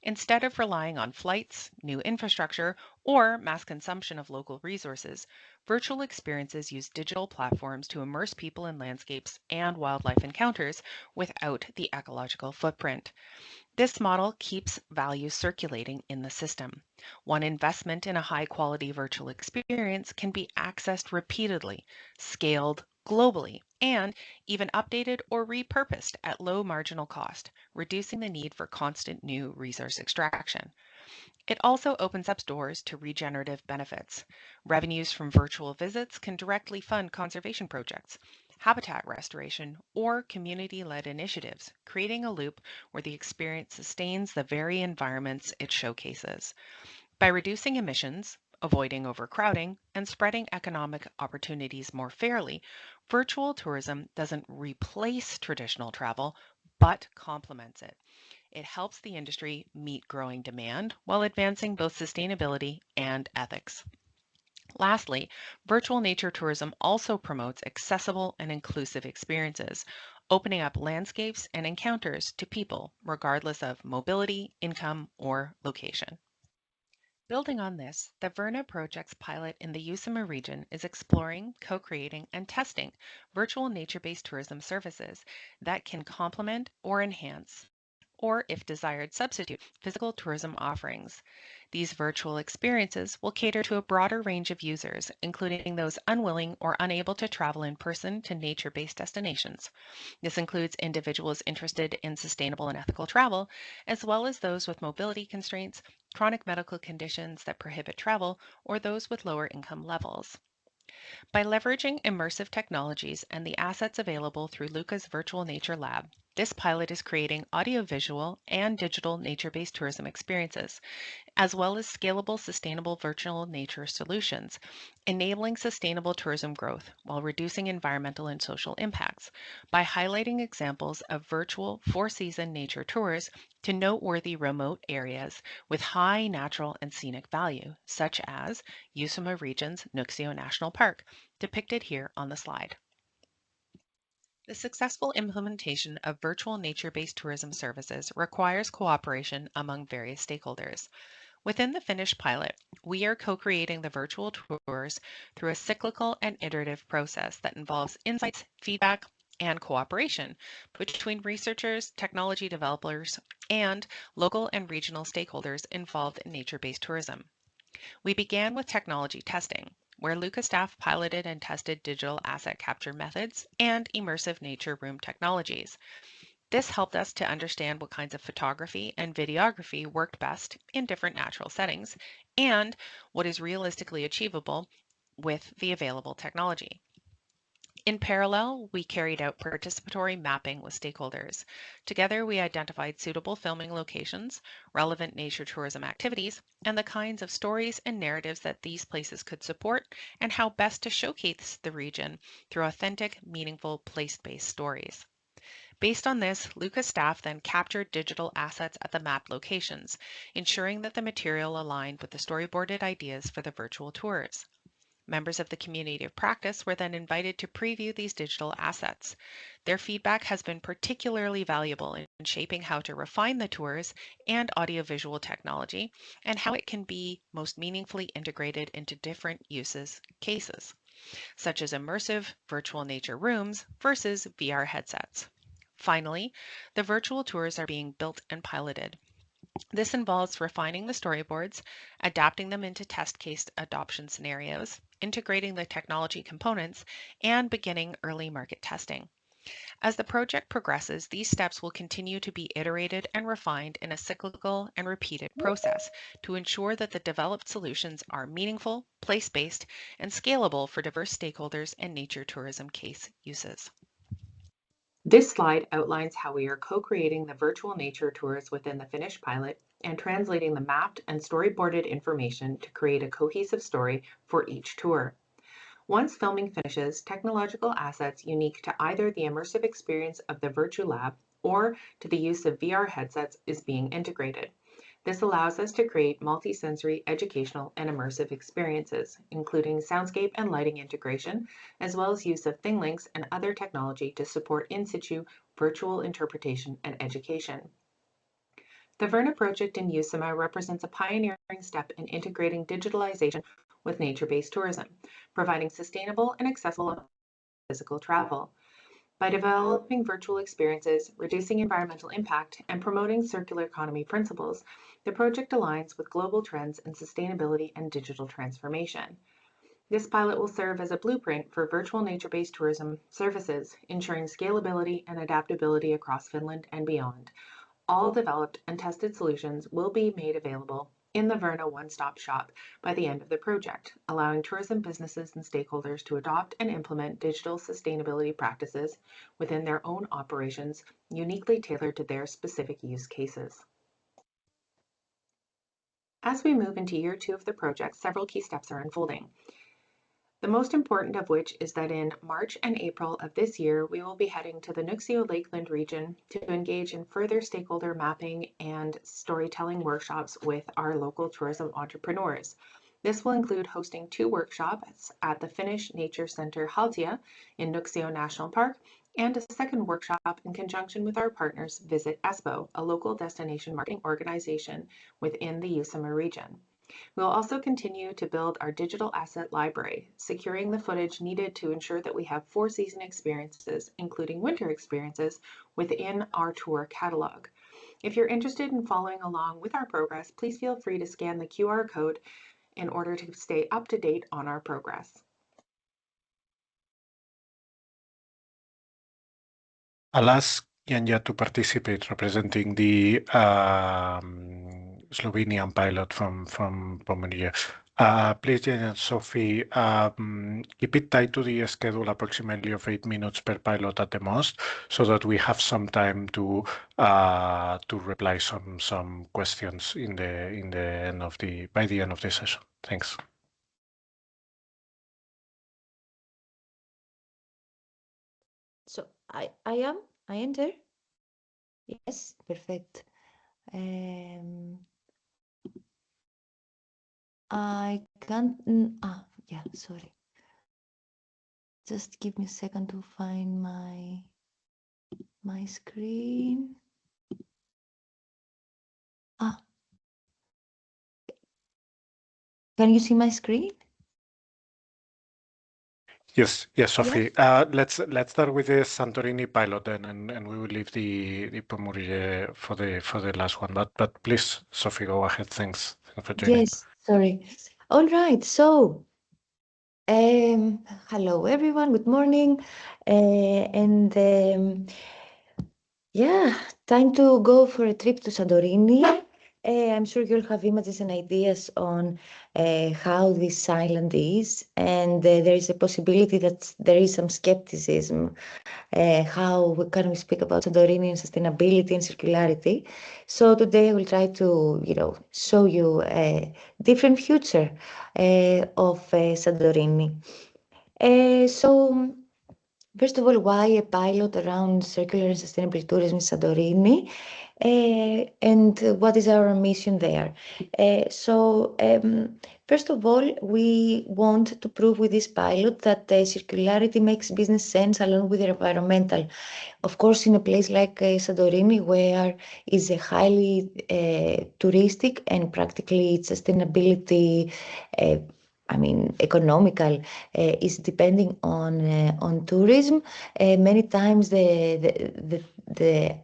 Instead of relying on flights, new infrastructure, or mass consumption of local resources, virtual experiences use digital platforms to immerse people in landscapes and wildlife encounters without the ecological footprint. This model keeps value circulating in the system. One investment in a high-quality virtual experience can be accessed repeatedly, scaled globally, and even updated or repurposed at low marginal cost, reducing the need for constant new resource extraction. It also opens up doors to regenerative benefits. Revenues from virtual visits can directly fund conservation projects, habitat restoration, or community-led initiatives, creating a loop where the experience sustains the very environments it showcases. By reducing emissions, avoiding overcrowding, and spreading economic opportunities more fairly, virtual tourism doesn't replace traditional travel, but complements it. It helps the industry meet growing demand while advancing both sustainability and ethics. Lastly, virtual nature tourism also promotes accessible and inclusive experiences, opening up landscapes and encounters to people regardless of mobility, income, or location. Building on this, the VERNE project's pilot in the Usuma region is exploring, co-creating, and testing virtual nature-based tourism services that can complement or enhance, or if desired, substitute physical tourism offerings. These virtual experiences will cater to a broader range of users, including those unwilling or unable to travel in person to nature-based destinations. This includes individuals interested in sustainable and ethical travel, as well as those with mobility constraints, chronic medical conditions that prohibit travel, or those with lower income levels. By leveraging immersive technologies and the assets available through Luca's Virtual Nature Lab, this pilot is creating audiovisual and digital nature-based tourism experiences, as well as scalable, sustainable virtual nature solutions, enabling sustainable tourism growth while reducing environmental and social impacts by highlighting examples of virtual four-season nature tours to noteworthy remote areas with high natural and scenic value, such as Usuma Region's Nuxio National Park, depicted here on the slide. The successful implementation of virtual nature-based tourism services requires cooperation among various stakeholders. Within the Finnish pilot, we are co-creating the virtual tours through a cyclical and iterative process that involves insights, feedback, and cooperation between researchers, technology developers, and local and regional stakeholders involved in nature-based tourism. We began with technology testing, where Luca staff piloted and tested digital asset capture methods and immersive nature room technologies. This helped us to understand what kinds of photography and videography worked best in different natural settings and what is realistically achievable with the available technology. In parallel, we carried out participatory mapping with stakeholders. Together, we identified suitable filming locations, relevant nature tourism activities, and the kinds of stories and narratives that these places could support, and how best to showcase the region through authentic, meaningful, place-based stories. Based on this, Luca's staff then captured digital assets at the mapped locations, ensuring that the material aligned with the storyboarded ideas for the virtual tours. Members of the community of practice were then invited to preview these digital assets. Their feedback has been particularly valuable in shaping how to refine the tours and audiovisual technology and how it can be most meaningfully integrated into different cases, such as immersive virtual nature rooms versus VR headsets. Finally, the virtual tours are being built and piloted. This involves refining the storyboards, adapting them into test case adoption scenarios, integrating the technology components, and beginning early market testing. As the project progresses, these steps will continue to be iterated and refined in a cyclical and repeated process to ensure that the developed solutions are meaningful, place-based, and scalable for diverse stakeholders and nature tourism case uses. This slide outlines how we are co-creating the virtual nature tours within the Finnish pilot and translating the mapped and storyboarded information to create a cohesive story for each tour. Once filming finishes, technological assets unique to either the immersive experience of the Virtu Lab or to the use of VR headsets is being integrated. This allows us to create multi-sensory educational and immersive experiences, including soundscape and lighting integration, as well as use of thing links and other technology to support in situ virtual interpretation and education. The VERNE project in Usima represents a pioneering step in integrating digitalization with nature-based tourism, providing sustainable and accessible physical travel. By developing virtual experiences, reducing environmental impact, and promoting circular economy principles, the project aligns with global trends in sustainability and digital transformation. This pilot will serve as a blueprint for virtual nature-based tourism services, ensuring scalability and adaptability across Finland and beyond. All developed and tested solutions will be made available in the VERNE one-stop shop by the end of the project, allowing tourism businesses and stakeholders to adopt and implement digital sustainability practices within their own operations, uniquely tailored to their specific use cases. As we move into year 2 of the project, several key steps are unfolding. The most important of which is that in March and April of this year, we will be heading to the Nuuksio Lakeland region to engage in further stakeholder mapping and storytelling workshops with our local tourism entrepreneurs. This will include hosting 2 workshops at the Finnish Nature Center Haltia in Nuuksio National Park, and a second workshop in conjunction with our partners Visit Espoo, a local destination marketing organization within the Usima region. We will also continue to build our digital asset library, securing the footage needed to ensure that we have 4-season experiences, including winter experiences, within our tour catalog. If you're interested in following along with our progress, please feel free to scan the QR code in order to stay up to date on our progress. I'll ask Janja to participate, representing the Slovenian pilot from Pomerania. Please, Janja and Sophie, keep it tight to the schedule, approximately of 8 minutes per pilot at the most, so that we have some time to reply some questions by the end of the session. Thanks. So I enter. Yes, perfect. I can't. Yeah, sorry. Just give me a second to find my screen. Can you see my screen? Yes, Sophie. Let's start with the Santorini pilot then, and we will leave the Pomorje for the last one. But please, Sophie, go ahead. Thanks for joining. Yes, sorry. All right. So, hello everyone. Good morning, yeah, time to go for a trip to Santorini. I'm sure you'll have images and ideas on how this island is, and there is a possibility that there is some skepticism. How can we speak about Santorini and sustainability and circularity? So today I will try to, show you a different future of Santorini. So first of all, why a pilot around circular and sustainable tourism in Santorini? And what is our mission there? First of all, we want to prove with this pilot that circularity makes business sense along with the environmental. Of course, in a place like Santorini, where is a highly touristic and practically sustainability, economical, is depending on tourism. Many times the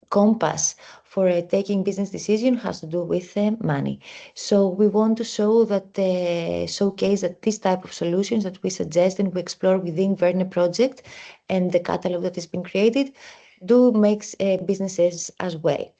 compass for taking business decision has to do with money. So we want to showcase that this type of solutions that we suggest and we explore within VERNE project and the catalog that has been created do makes businesses as well.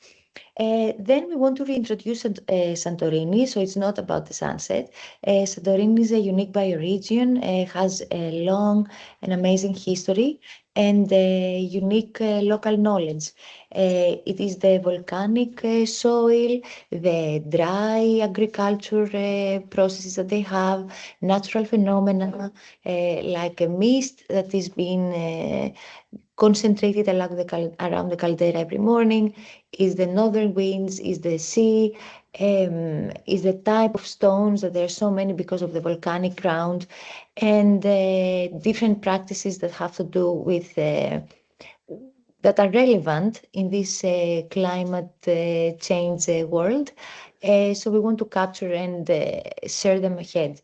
Then we want to reintroduce Santorini, so it's not about the sunset. Santorini is a unique bioregion, has a long and amazing history and unique local knowledge. It is the volcanic soil, the dry agriculture processes that they have, natural phenomena like a mist that is being concentrated around the caldera every morning, is the northern winds, is the sea, is the type of stones that there are so many because of the volcanic ground, and different practices that have to do with that that are relevant in this climate change world. So we want to capture and share them ahead.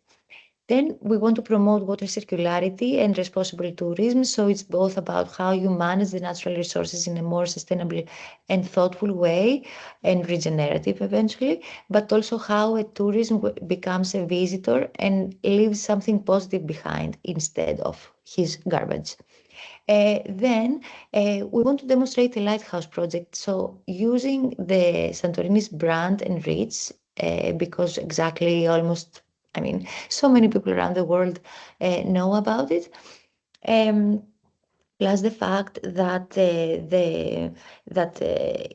Then we want to promote water circularity and responsible tourism. So it's both about how you manage the natural resources in a more sustainable and thoughtful way and regenerative eventually, but also how a tourism becomes a visitor and leaves something positive behind instead of his garbage. Then we want to demonstrate a lighthouse project. So using the Santorini's brand and reach, because exactly almost, I mean, so many people around the world know about it. Plus the fact that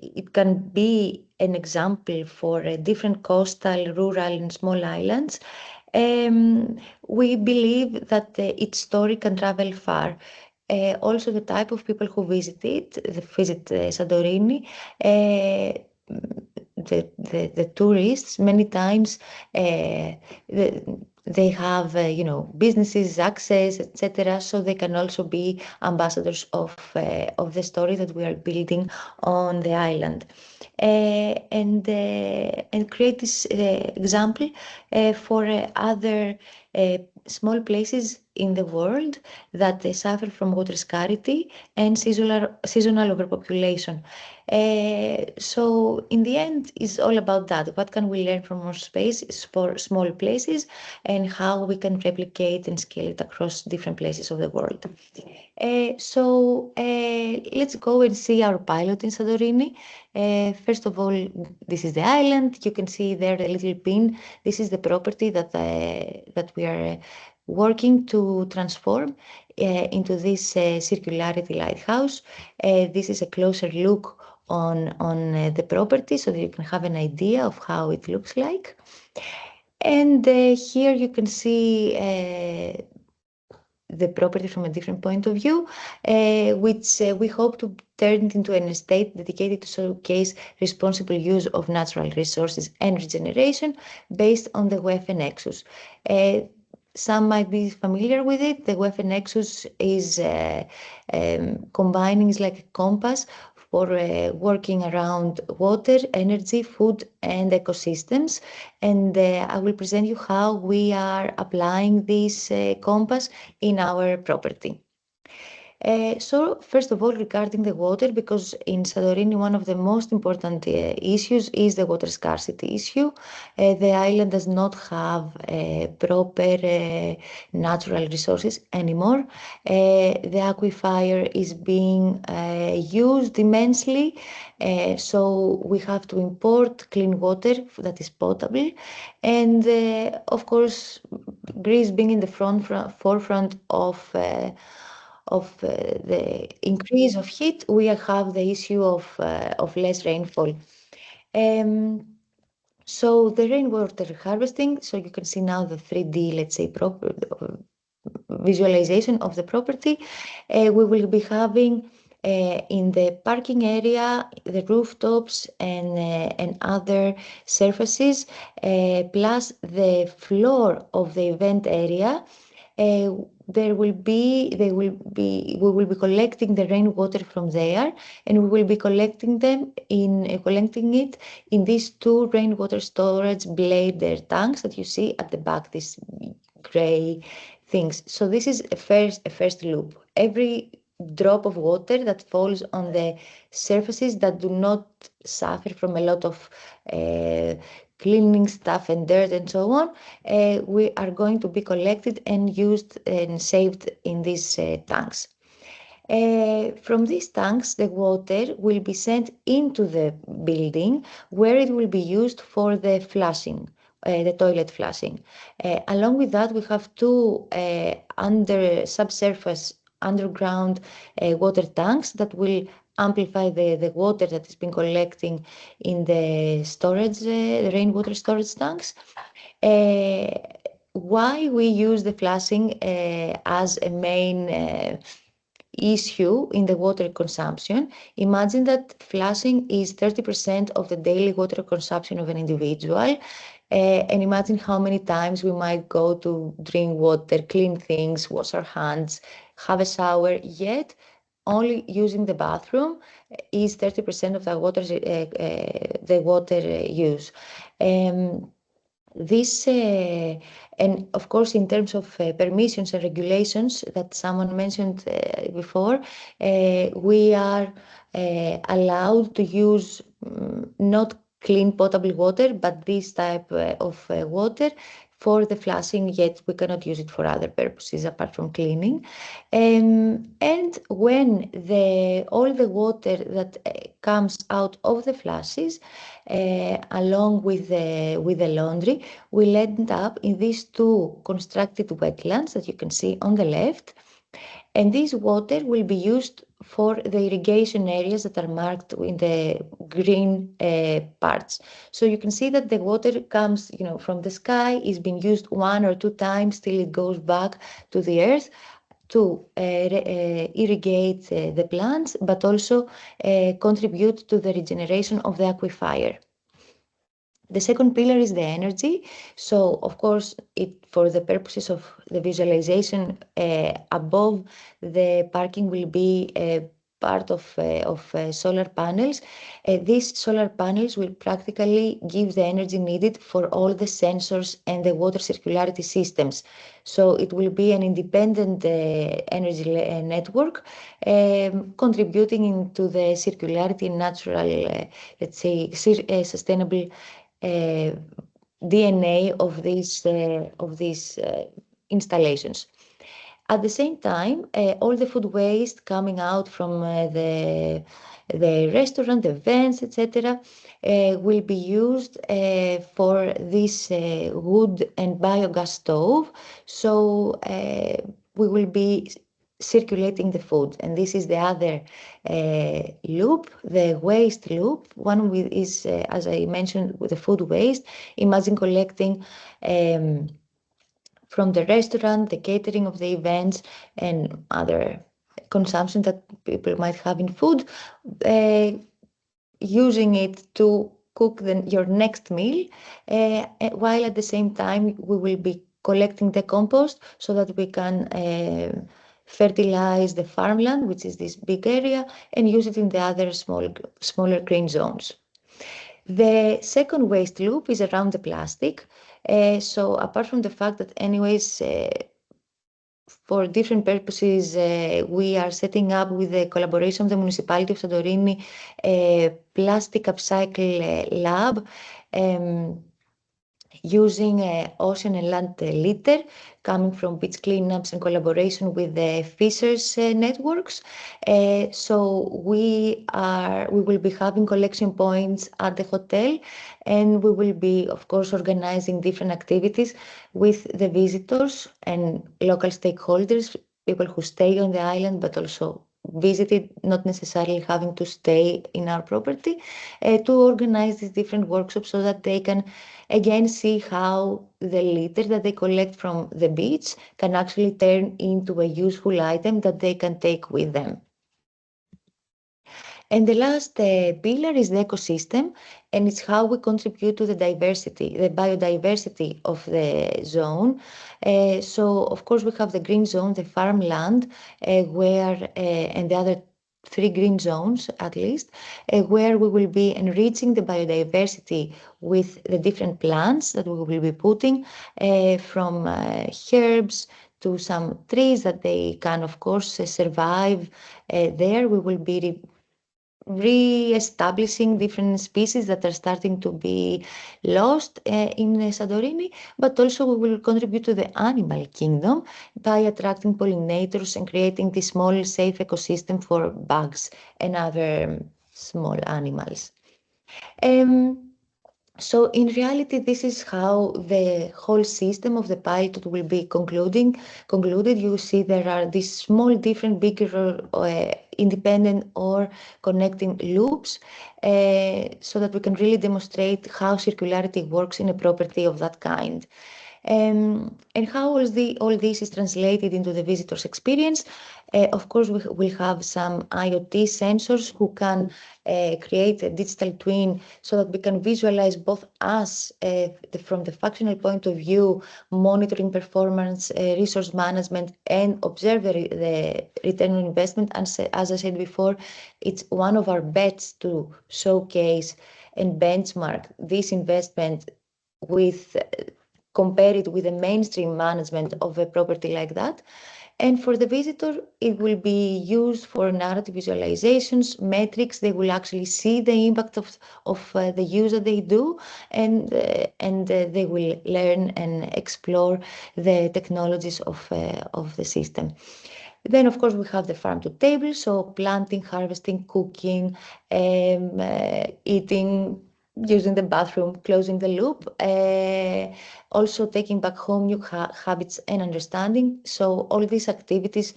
it can be an example for different coastal, rural, and small islands. We believe that its story can travel far. Also, the type of people who visit Santorini, the tourists, many times they have businesses, access, etc. So they can also be ambassadors of the story that we are building on the island, and create this example for other small places in the world that suffer from water scarcity and seasonal overpopulation. So in the end, it's all about that. What can we learn from our space for small places, and how we can replicate and scale it across different places of the world. So let's go and see our pilot in Santorini. First of all, this is the island. You can see there the little pin. This is the property that we are working to transform into this circularity lighthouse. This is a closer look on the property so that you can have an idea of how it looks like. And here you can see the property from a different point of view, which we hope to turn into an estate dedicated to showcase responsible use of natural resources and regeneration based on the WEF Nexus. Some might be familiar with it. The WEF Nexus is combining, is like a compass for working around water, energy, food, and ecosystems. And I will present you how we are applying this compass in our property. So first of all, regarding the water, because in Santorini one of the most important issues is the water scarcity issue. The island does not have proper natural resources anymore. The aquifer is being used immensely, so we have to import clean water that is potable. And of course, Greece being in the forefront of the increase of heat, we have the issue of less rainfall. So the rainwater harvesting, so you can see now the 3D, let's say, proper visualization of the property. We will be having in the parking area, the rooftops and other surfaces, plus the floor of the event area. We will be collecting the rainwater from there, and we will be collecting it in these two rainwater storage blader tanks that you see at the back, these gray things. So this is a first loop. Every drop of water that falls on the surfaces that do not suffer from a lot of cleaning stuff and dirt and so on, we are going to be collected and used and saved in these tanks. From these tanks, the water will be sent into the building where it will be used for the flushing, the toilet flushing. Along with that, we have two subsurface underground water tanks that will amplify the water that has been collecting in the storage, the rainwater storage tanks. Why we use the flushing as a main issue in the water consumption? Imagine that flushing is 30% of the daily water consumption of an individual. And imagine how many times we might go to drink water, clean things, wash our hands, have a shower, yet only using the bathroom is 30% of the water use. This and of course, in terms of permissions and regulations that someone mentioned before, we are allowed to use not clean potable water, but this type of water for the flushing, yet we cannot use it for other purposes apart from cleaning. And when all the water that comes out of the flushes, along with the laundry, will end up in these two constructed wetlands that you can see on the left. And this water will be used for the irrigation areas that are marked in the green parts. So you can see that the water comes, from the sky, is being used 1 or 2 times till it goes back to the earth to irrigate the plants, but also contribute to the regeneration of the aquifer. The second pillar is the energy. So, of course, for the purposes of the visualization, above the parking will be a part of solar panels. These solar panels will practically give the energy needed for all the sensors and the water circularity systems. So it will be an independent energy network, contributing into the circularity, natural, let's say, sustainable DNA of these installations. At the same time, all the food waste coming out from the restaurant, the vents, etc., will be used for this wood and biogas stove. So we will be circulating the food, and this is the other loop, the waste loop. One is, as I mentioned, with the food waste. Imagine collecting from the restaurant, the catering of the events, and other consumption that people might have in food, using it to cook your next meal, while at the same time we will be collecting the compost so that we can fertilize the farmland, which is this big area, and use it in the other smaller green zones. The second waste loop is around the plastic. So apart from the fact that anyways, for different purposes, we are setting up with the collaboration of the municipality of Santorini a plastic upcycle lab, using ocean and land litter coming from beach cleanups in collaboration with the fishers networks. So we will be having collection points at the hotel, and we will be, of course, organizing different activities with the visitors and local stakeholders, people who stay on the island, but also visited, not necessarily having to stay in our property, to organize these different workshops so that they can again see how the litter that they collect from the beach can actually turn into a useful item that they can take with them. And the last pillar is the ecosystem, and it's how we contribute to the diversity, the biodiversity of the zone. So, of course, we have the green zone, the farmland, where, and the other 3 green zones at least, where we will be enriching the biodiversity with the different plants that we will be putting, from herbs to some trees that they can, of course, survive there. We will be re-establishing different species that are starting to be lost in Santorini, but also we will contribute to the animal kingdom by attracting pollinators and creating this small safe ecosystem for bugs and other small animals. So in reality, this is how the whole system of the pilot will be concluded. You see there are these small, different, bigger, independent or connecting loops, so that we can really demonstrate how circularity works in a property of that kind. And how all this is translated into the visitor's experience? Of course, we will have some IoT sensors who can create a digital twin so that we can visualize both us from the functional point of view, monitoring performance, resource management, and observe the return on investment. And as I said before, it's one of our bets to showcase and benchmark this investment with compare it with the mainstream management of a property like that. And for the visitor, it will be used for narrative visualizations, metrics. They will actually see the impact of the use that they do, and they will learn and explore the technologies of the system. Then, of course, we have the farm to table, so planting, harvesting, cooking, eating, using the bathroom, closing the loop, also taking back home new habits and understanding. So all these activities,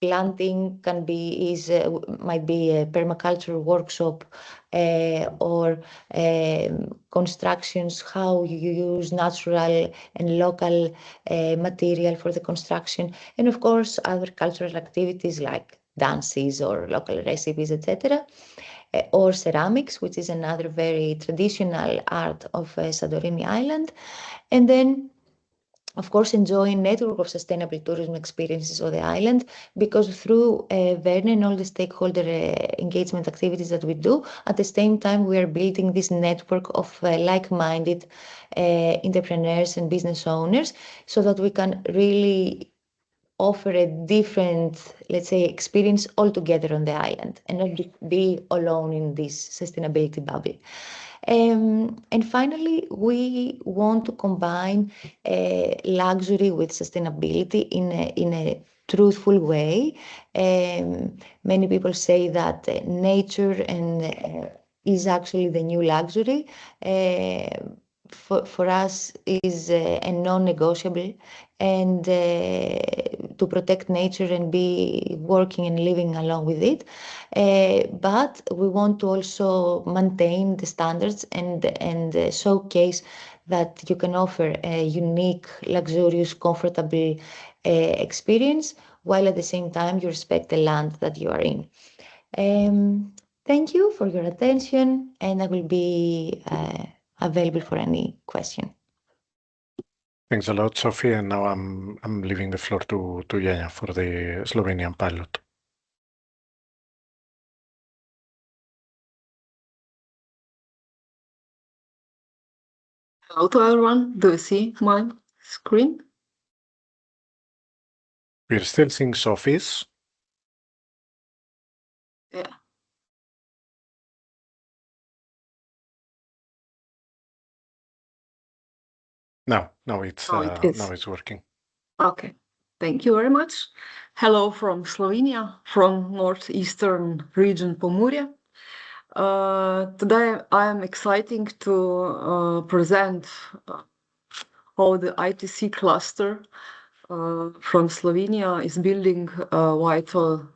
planting might be a permaculture workshop, or constructions, how you use natural and local material for the construction, and of course other cultural activities like dances or local recipes, etc. Or ceramics, which is another very traditional art of Santorini Island. And then, of course, enjoying network of sustainable tourism experiences on the island, because through VERNE and all the stakeholder engagement activities that we do, at the same time, we are building this network of like-minded entrepreneurs and business owners so that we can really offer a different, let's say, experience altogether on the island and not be alone in this sustainability bubble. And finally, we want to combine luxury with sustainability in a truthful way. Many people say that nature is actually the new luxury. For us is a non-negotiable, and to protect nature and be working and living along with it. But we want to also maintain the standards and showcase that you can offer a unique, luxurious, comfortable experience, while at the same time you respect the land that you are in. Thank you for your attention, and I will be available for any question. Thanks a lot, Sophie. And now I'm leaving the floor to Janja for the Slovenian pilot. Hello to everyone. Do you see my screen? We're still seeing Sophie's. Yeah. No, it's working. Okay. Thank you very much. Hello from Slovenia, from northeastern region Pomurje. Today I am excited to present how the ITC cluster from Slovenia is building a vital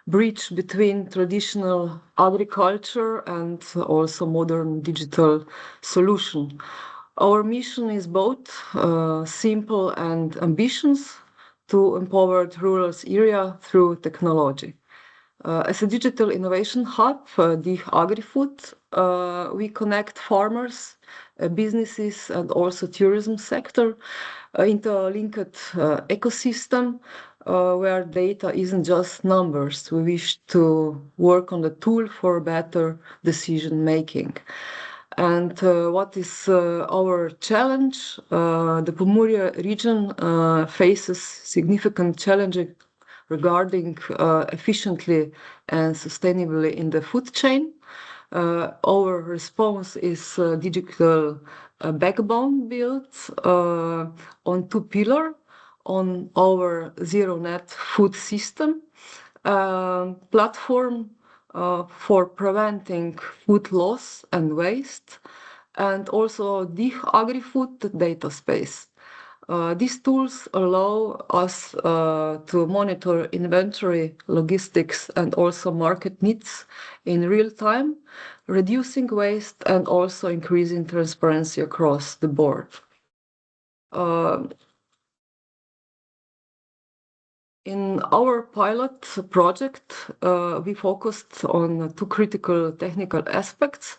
bridge between traditional agriculture and also modern digital solution. Our mission is both simple and ambitious, to empower the rural area through technology. As a digital innovation hub, the AgriFood, we connect farmers, businesses, and also tourism sector into a linked ecosystem where data isn't just numbers. We wish to work on the tool for better decision making. And what is our challenge? The Pomurje region faces significant challenges regarding efficiently and sustainably in the food chain. Our response is digital backbone built on two pillars, on our zero net food system platform for preventing food loss and waste, and also the AgriFood data space. These tools allow us to monitor inventory, logistics, and also market needs in real time, reducing waste and also increasing transparency across the board. In our pilot project, we focused on two critical technical aspects.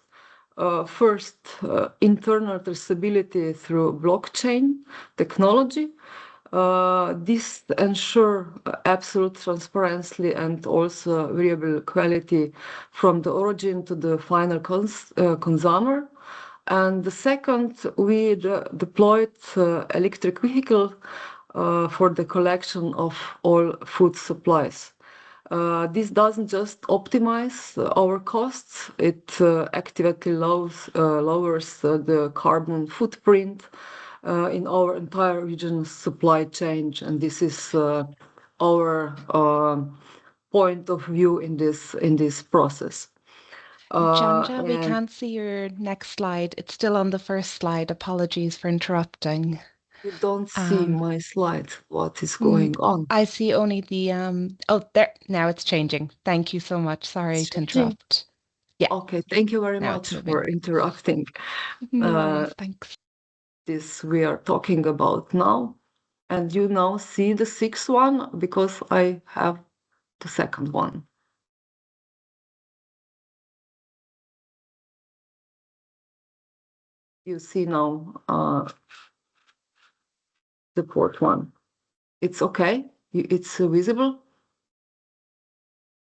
First, internal traceability through blockchain technology. This ensure absolute transparency and also variable quality from the origin to the final consumer. And the second, we deployed electric vehicle for the collection of all food supplies. This doesn't just optimize our costs, it actively lowers the carbon footprint in our entire region's supply chain. And this is our point of view in this process. Janja, we can't see your next slide. It's still on the first slide. Apologies for interrupting. You don't see my slide. What is going on? I see only the oh, there, now it's changing. Thank you so much. Sorry to interrupt. Yeah. Okay, thank you very Now much it's for interrupting. No worries, thanks. This we are talking about now. And you now see the sixth one because I have the second one. You see now the fourth one. It's okay? It's visible?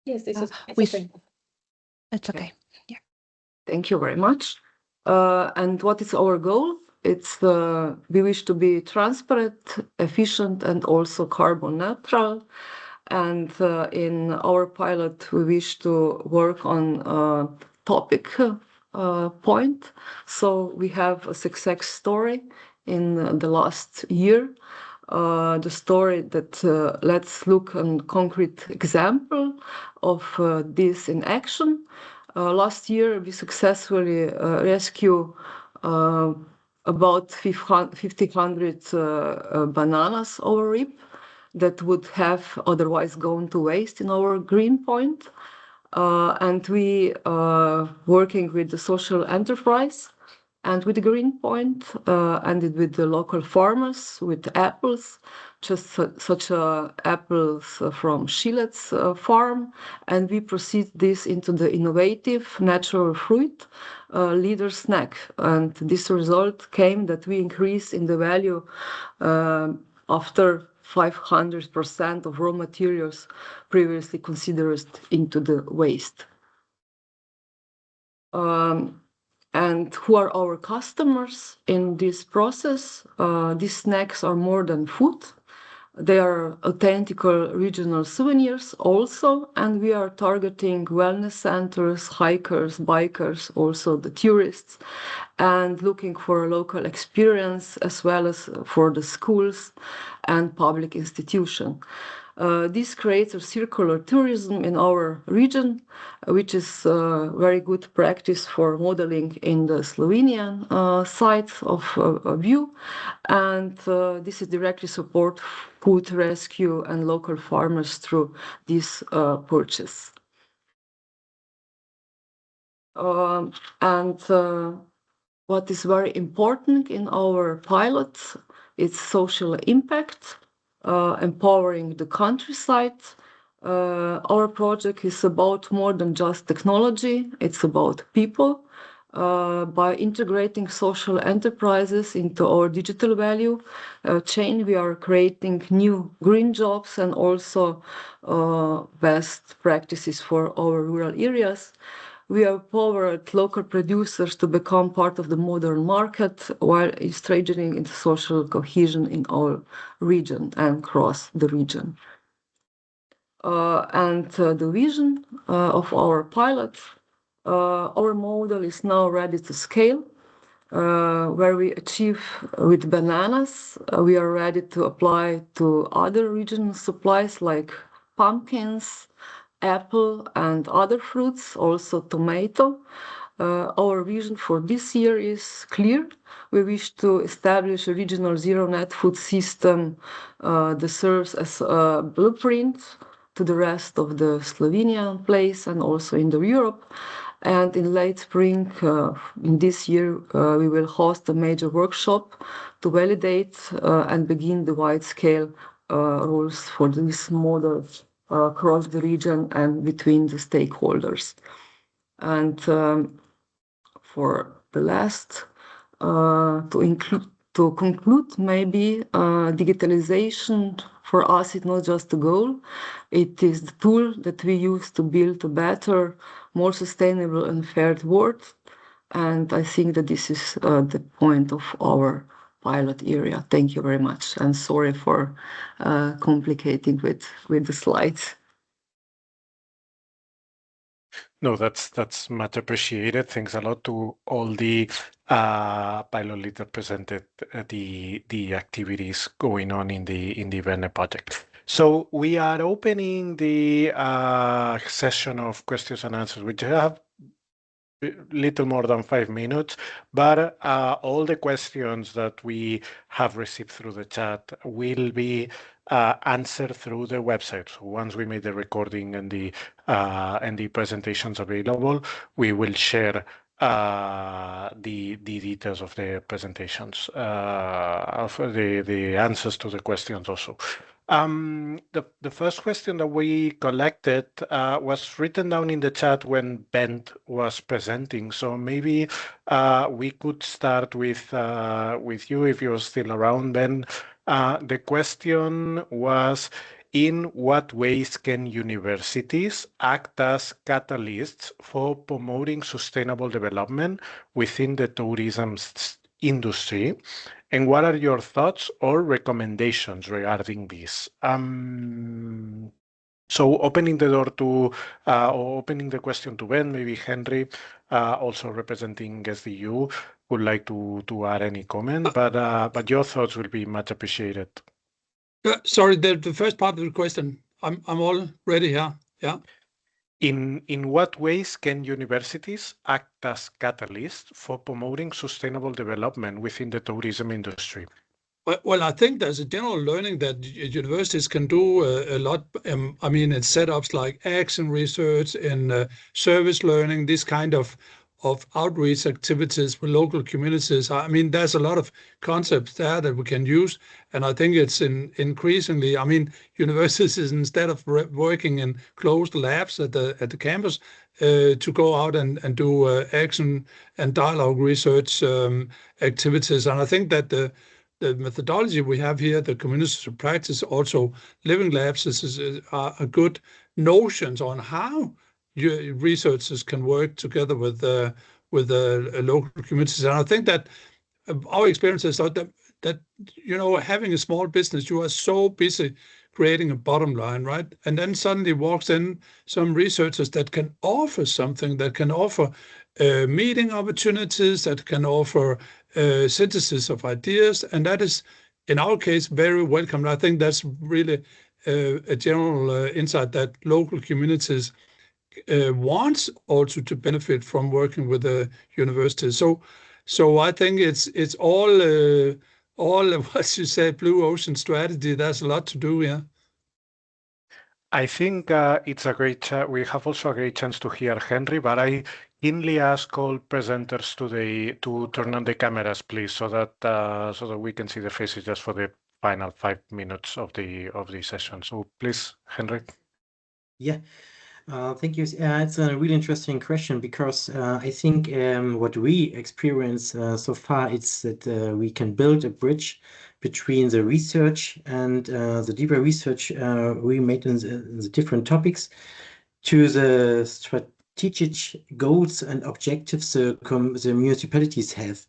Yes, this is okay. It's okay. Yeah. Thank you very much. And what is our goal? It's we wish to be transparent, efficient, and also carbon neutral. And in our pilot, we wish to work on topic point. So we have a success story in the last year. The story that let's look on concrete example of this in action. Last year, we successfully rescued about 1,500 bananas over RIP that would have otherwise gone to waste in our green point. And we are working with the social enterprise and with the Green Point, and with the local farmers, with apples, just such apples from Schillet's farm, and we proceed this into the innovative natural fruit leader snack. And this result came that we increase in the value after 500% of raw materials previously considered into the waste. And who are our customers in this process? These snacks are more than food. They are authentic regional souvenirs also, and we are targeting wellness centers, hikers, bikers, also the tourists, and looking for a local experience as well as for the schools and public institutions. This creates a circular tourism in our region, which is very good practice for modeling in the Slovenian side of view. And this is directly support food rescue and local farmers through this purchase. And what is very important in our pilots is social impact. Empowering the countryside. Our project is about more than just technology, it's about people. By integrating social enterprises into our digital value chain, we are creating new green jobs and also best practices for our rural areas. We empowered local producers to become part of the modern market while strengthening into social cohesion in our region and across the region. And the vision of our pilot, our model is now ready to scale, where we achieve with bananas, we are ready to apply to other regional supplies like pumpkins, apple and other fruits, also tomato. Our vision for this year is clear. We wish to establish a regional zero net food system that serves as a blueprint to the rest of the Slovenian place and also in the Europe. And in late spring in this year, we will host a major workshop to validate and begin the wide-scale rules for this model across the region and between the stakeholders. And for the last, to conclude, maybe digitalization for us is not just a goal, it is the tool that we use to build a better, more sustainable and fair world. And I think that this is the point of our pilot area. Thank you very much, and sorry for complicating with the slides. No, that's much appreciated. Thanks a lot to all the pilot leaders presented the activities going on in the VERNE project. So we are opening the session of questions and answers, which have little more than 5 minutes, but all the questions that we have received through the chat will be answered through the website. So once we make the recording and the presentations available, we will share the details of the presentations, of the answers to the questions also. The first question that we collected was written down in the chat when Bent was presenting. So maybe we could start with you if you're still around, Ben. The question was, in what ways can universities act as catalysts for promoting sustainable development within the tourism industry? And what are your thoughts or recommendations regarding this? So opening the door to, or opening the question to Ben, maybe Henry, also representing SDU, would like to add any comment, but your thoughts will be much appreciated. Sorry, the first part of the question, I'm all ready here. Yeah. In what ways can universities act as catalysts for promoting sustainable development within the tourism industry? Well, I think there's a general learning that universities can do a lot. I mean, in setups like action research and service learning, this kind of outreach activities with local communities. I mean, there's a lot of concepts there that we can use, and I think it's increasingly. I mean, universities, instead of working in closed labs at the campus, to go out and do action and dialogue research activities. And I think that the methodology we have here, the community of practice, also living labs, are good notions on how your researchers can work together with local communities. And I think that our experiences are that having a small business, you are so busy creating a bottom line, right? And then suddenly walks in some researchers that can offer something, that can offer meeting opportunities, that can offer synthesis of ideas, and that is, in our case, very welcome. I think that's really a general insight that local communities wants also to benefit from working with the universities. So I think it's all what you say, blue ocean strategy. There's a lot to do here. I think it's a great we have also a great chance to hear Henry, but I keenly ask all presenters today to turn on the cameras, please, so that we can see the faces just for the final 5 minutes of the session. So please, Henry. Yeah. Thank you. It's a really interesting question because I think what we experience so far is that we can build a bridge between the research and the deeper research we made in the different topics to the strategic goals and objectives the municipalities have.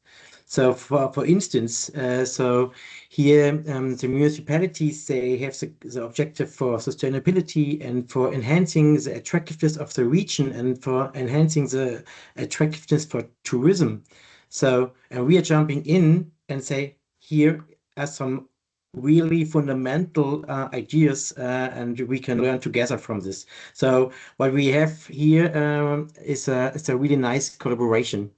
So for instance, so here the municipalities, they have the objective for sustainability and for enhancing the attractiveness of the region and for enhancing the attractiveness for tourism. So and we are jumping in and say, here are some really fundamental ideas and we can learn together from this. So what we have here is a really nice collaboration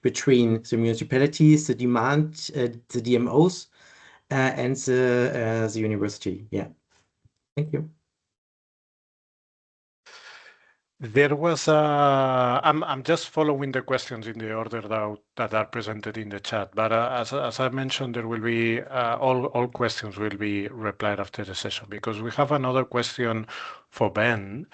between the municipalities, the DMOs, and the university. Yeah. Thank you. There was I'm just following the questions in the order that are presented in the chat, but as I mentioned, there will be all questions will be replied after the session because we have another question for Ben.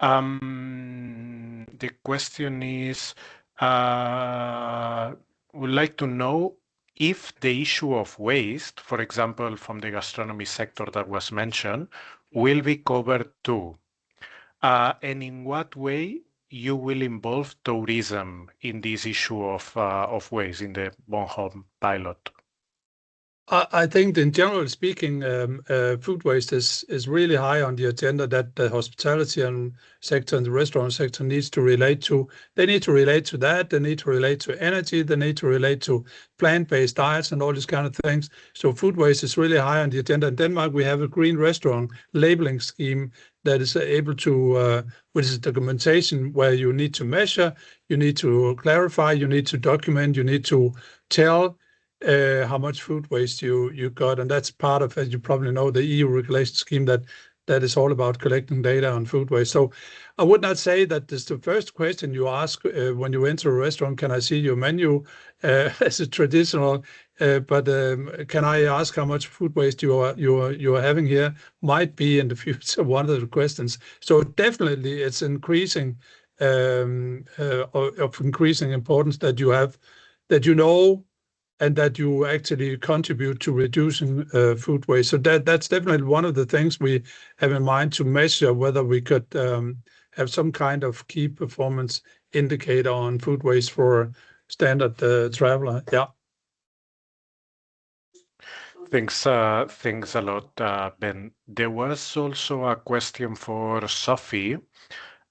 The question is, would like to know if the issue of waste, for example, from the gastronomy sector that was mentioned, will be covered too. And in what way you will involve tourism in this issue of waste in the Bornholm pilot? I think, in general speaking, food waste is really high on the agenda that the hospitality and sector and the restaurant sector needs to relate to. They need to relate to that. They need to relate to energy. They need to relate to plant-based diets and all these kind of things. So food waste is really high on the agenda. In Denmark, we have a green restaurant labeling scheme that is able to, which is documentation where you need to measure, you need to clarify, you need to document, you need to tell how much food waste you got, and that's part of, as you probably know, the EU regulation scheme that is all about collecting data on food waste. So I would not say that this is the first question you ask when you enter a restaurant. Can I see your menu as a traditional? But can I ask how much food waste you are having here? Might be in the future one of the questions. So definitely, it's increasing of increasing importance that you have, that you know, and that you actually contribute to reducing food waste. So that's definitely one of the things we have in mind to measure whether we could have some kind of key performance indicator on food waste for standard traveler. Yeah. Thanks a lot, Ben. There was also a question for Sophie.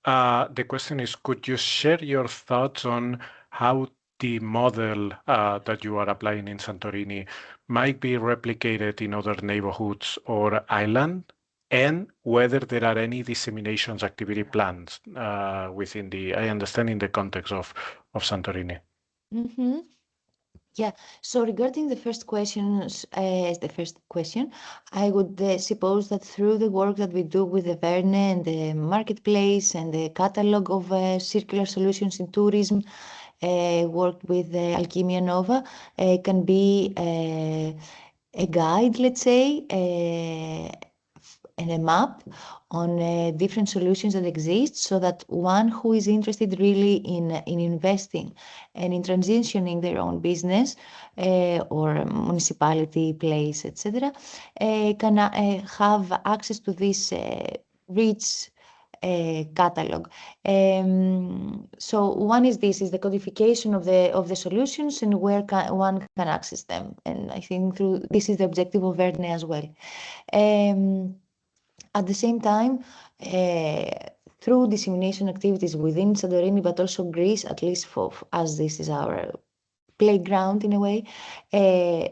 The question is, could you share your thoughts on how the model that you are applying in Santorini might be replicated in other neighborhoods or island, and whether there are any disseminations activity plans within I understand in the context of Santorini. Mm-hmm. Yeah. So regarding the first question, I would suppose that through the work that we do with the VERNE and the marketplace and the catalog of circular solutions in tourism, worked with Alchimia Nova, can be a guide, let's say, and a map on different solutions that exist, so that one who is interested really in investing and in transitioning their own business or municipality, place, etc., can have access to this rich catalog. So one is the codification of the solutions and where one can access them. And I think this is the objective of VERNE as well. At the same time, through dissemination activities within Santorini, but also Greece, at least as this is our playground in a way,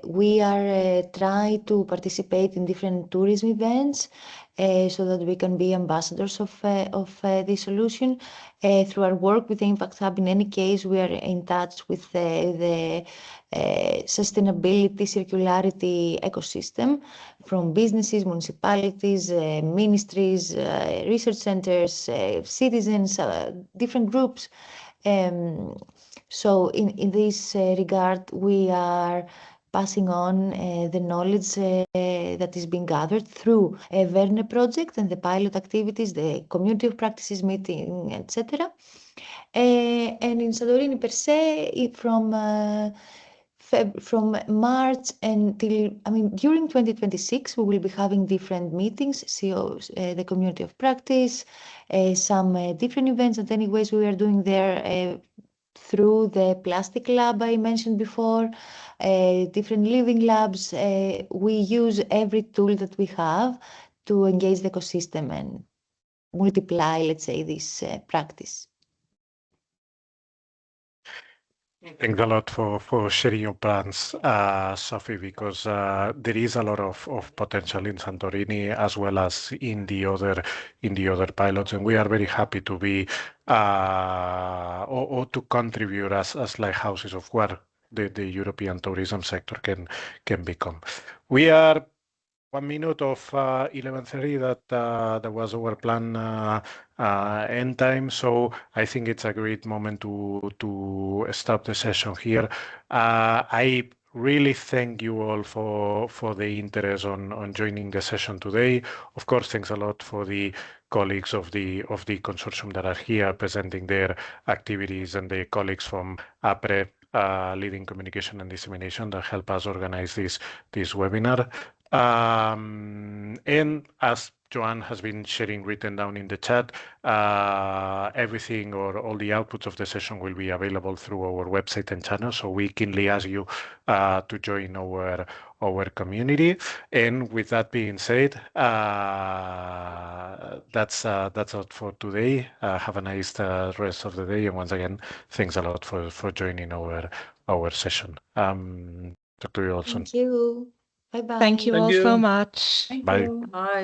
we are trying to participate in different tourism events so that we can be ambassadors of the solution. Through our work with the Impact Hub, in any case, we are in touch with the sustainability, circularity ecosystem from businesses, municipalities, ministries, research centers, citizens, different groups. So in this regard, we are passing on the knowledge that is being gathered through a VERNE project and the pilot activities, the community of practices meeting, etc. And in Santorini per se, from March until, during 2026, we will be having different meetings, CEOs, the community of practice, some different events that anyways we are doing there through the plastic lab I mentioned before, different living labs. We use every tool that we have to engage the ecosystem and multiply, let's say, this practice. Thanks a lot for sharing your plans, Sophie, because there is a lot of potential in Santorini as well as in the other pilots, and we are very happy to be or to contribute as lighthouses of where the European tourism sector can become. We are 1 minute of 11:30 that was our plan end time. So I think it's a great moment to stop the session here. I really thank you all for the interest on joining the session today. Of course, thanks a lot for the colleagues of the consortium that are here presenting their activities, and the colleagues from APRE, leading communication and dissemination, that help us organize this webinar. And as Joanne has been sharing written down in the chat, everything or all the outputs of the session will be available through our website and channel. So we kindly ask you to join our community. And with that being said, that's all for today. Have a nice rest of the day. And once again, thanks a lot for joining our session. Talk to you all soon. Thank you. Bye-bye. Thank you Thank all you. so much. Thank Bye. you. Bye.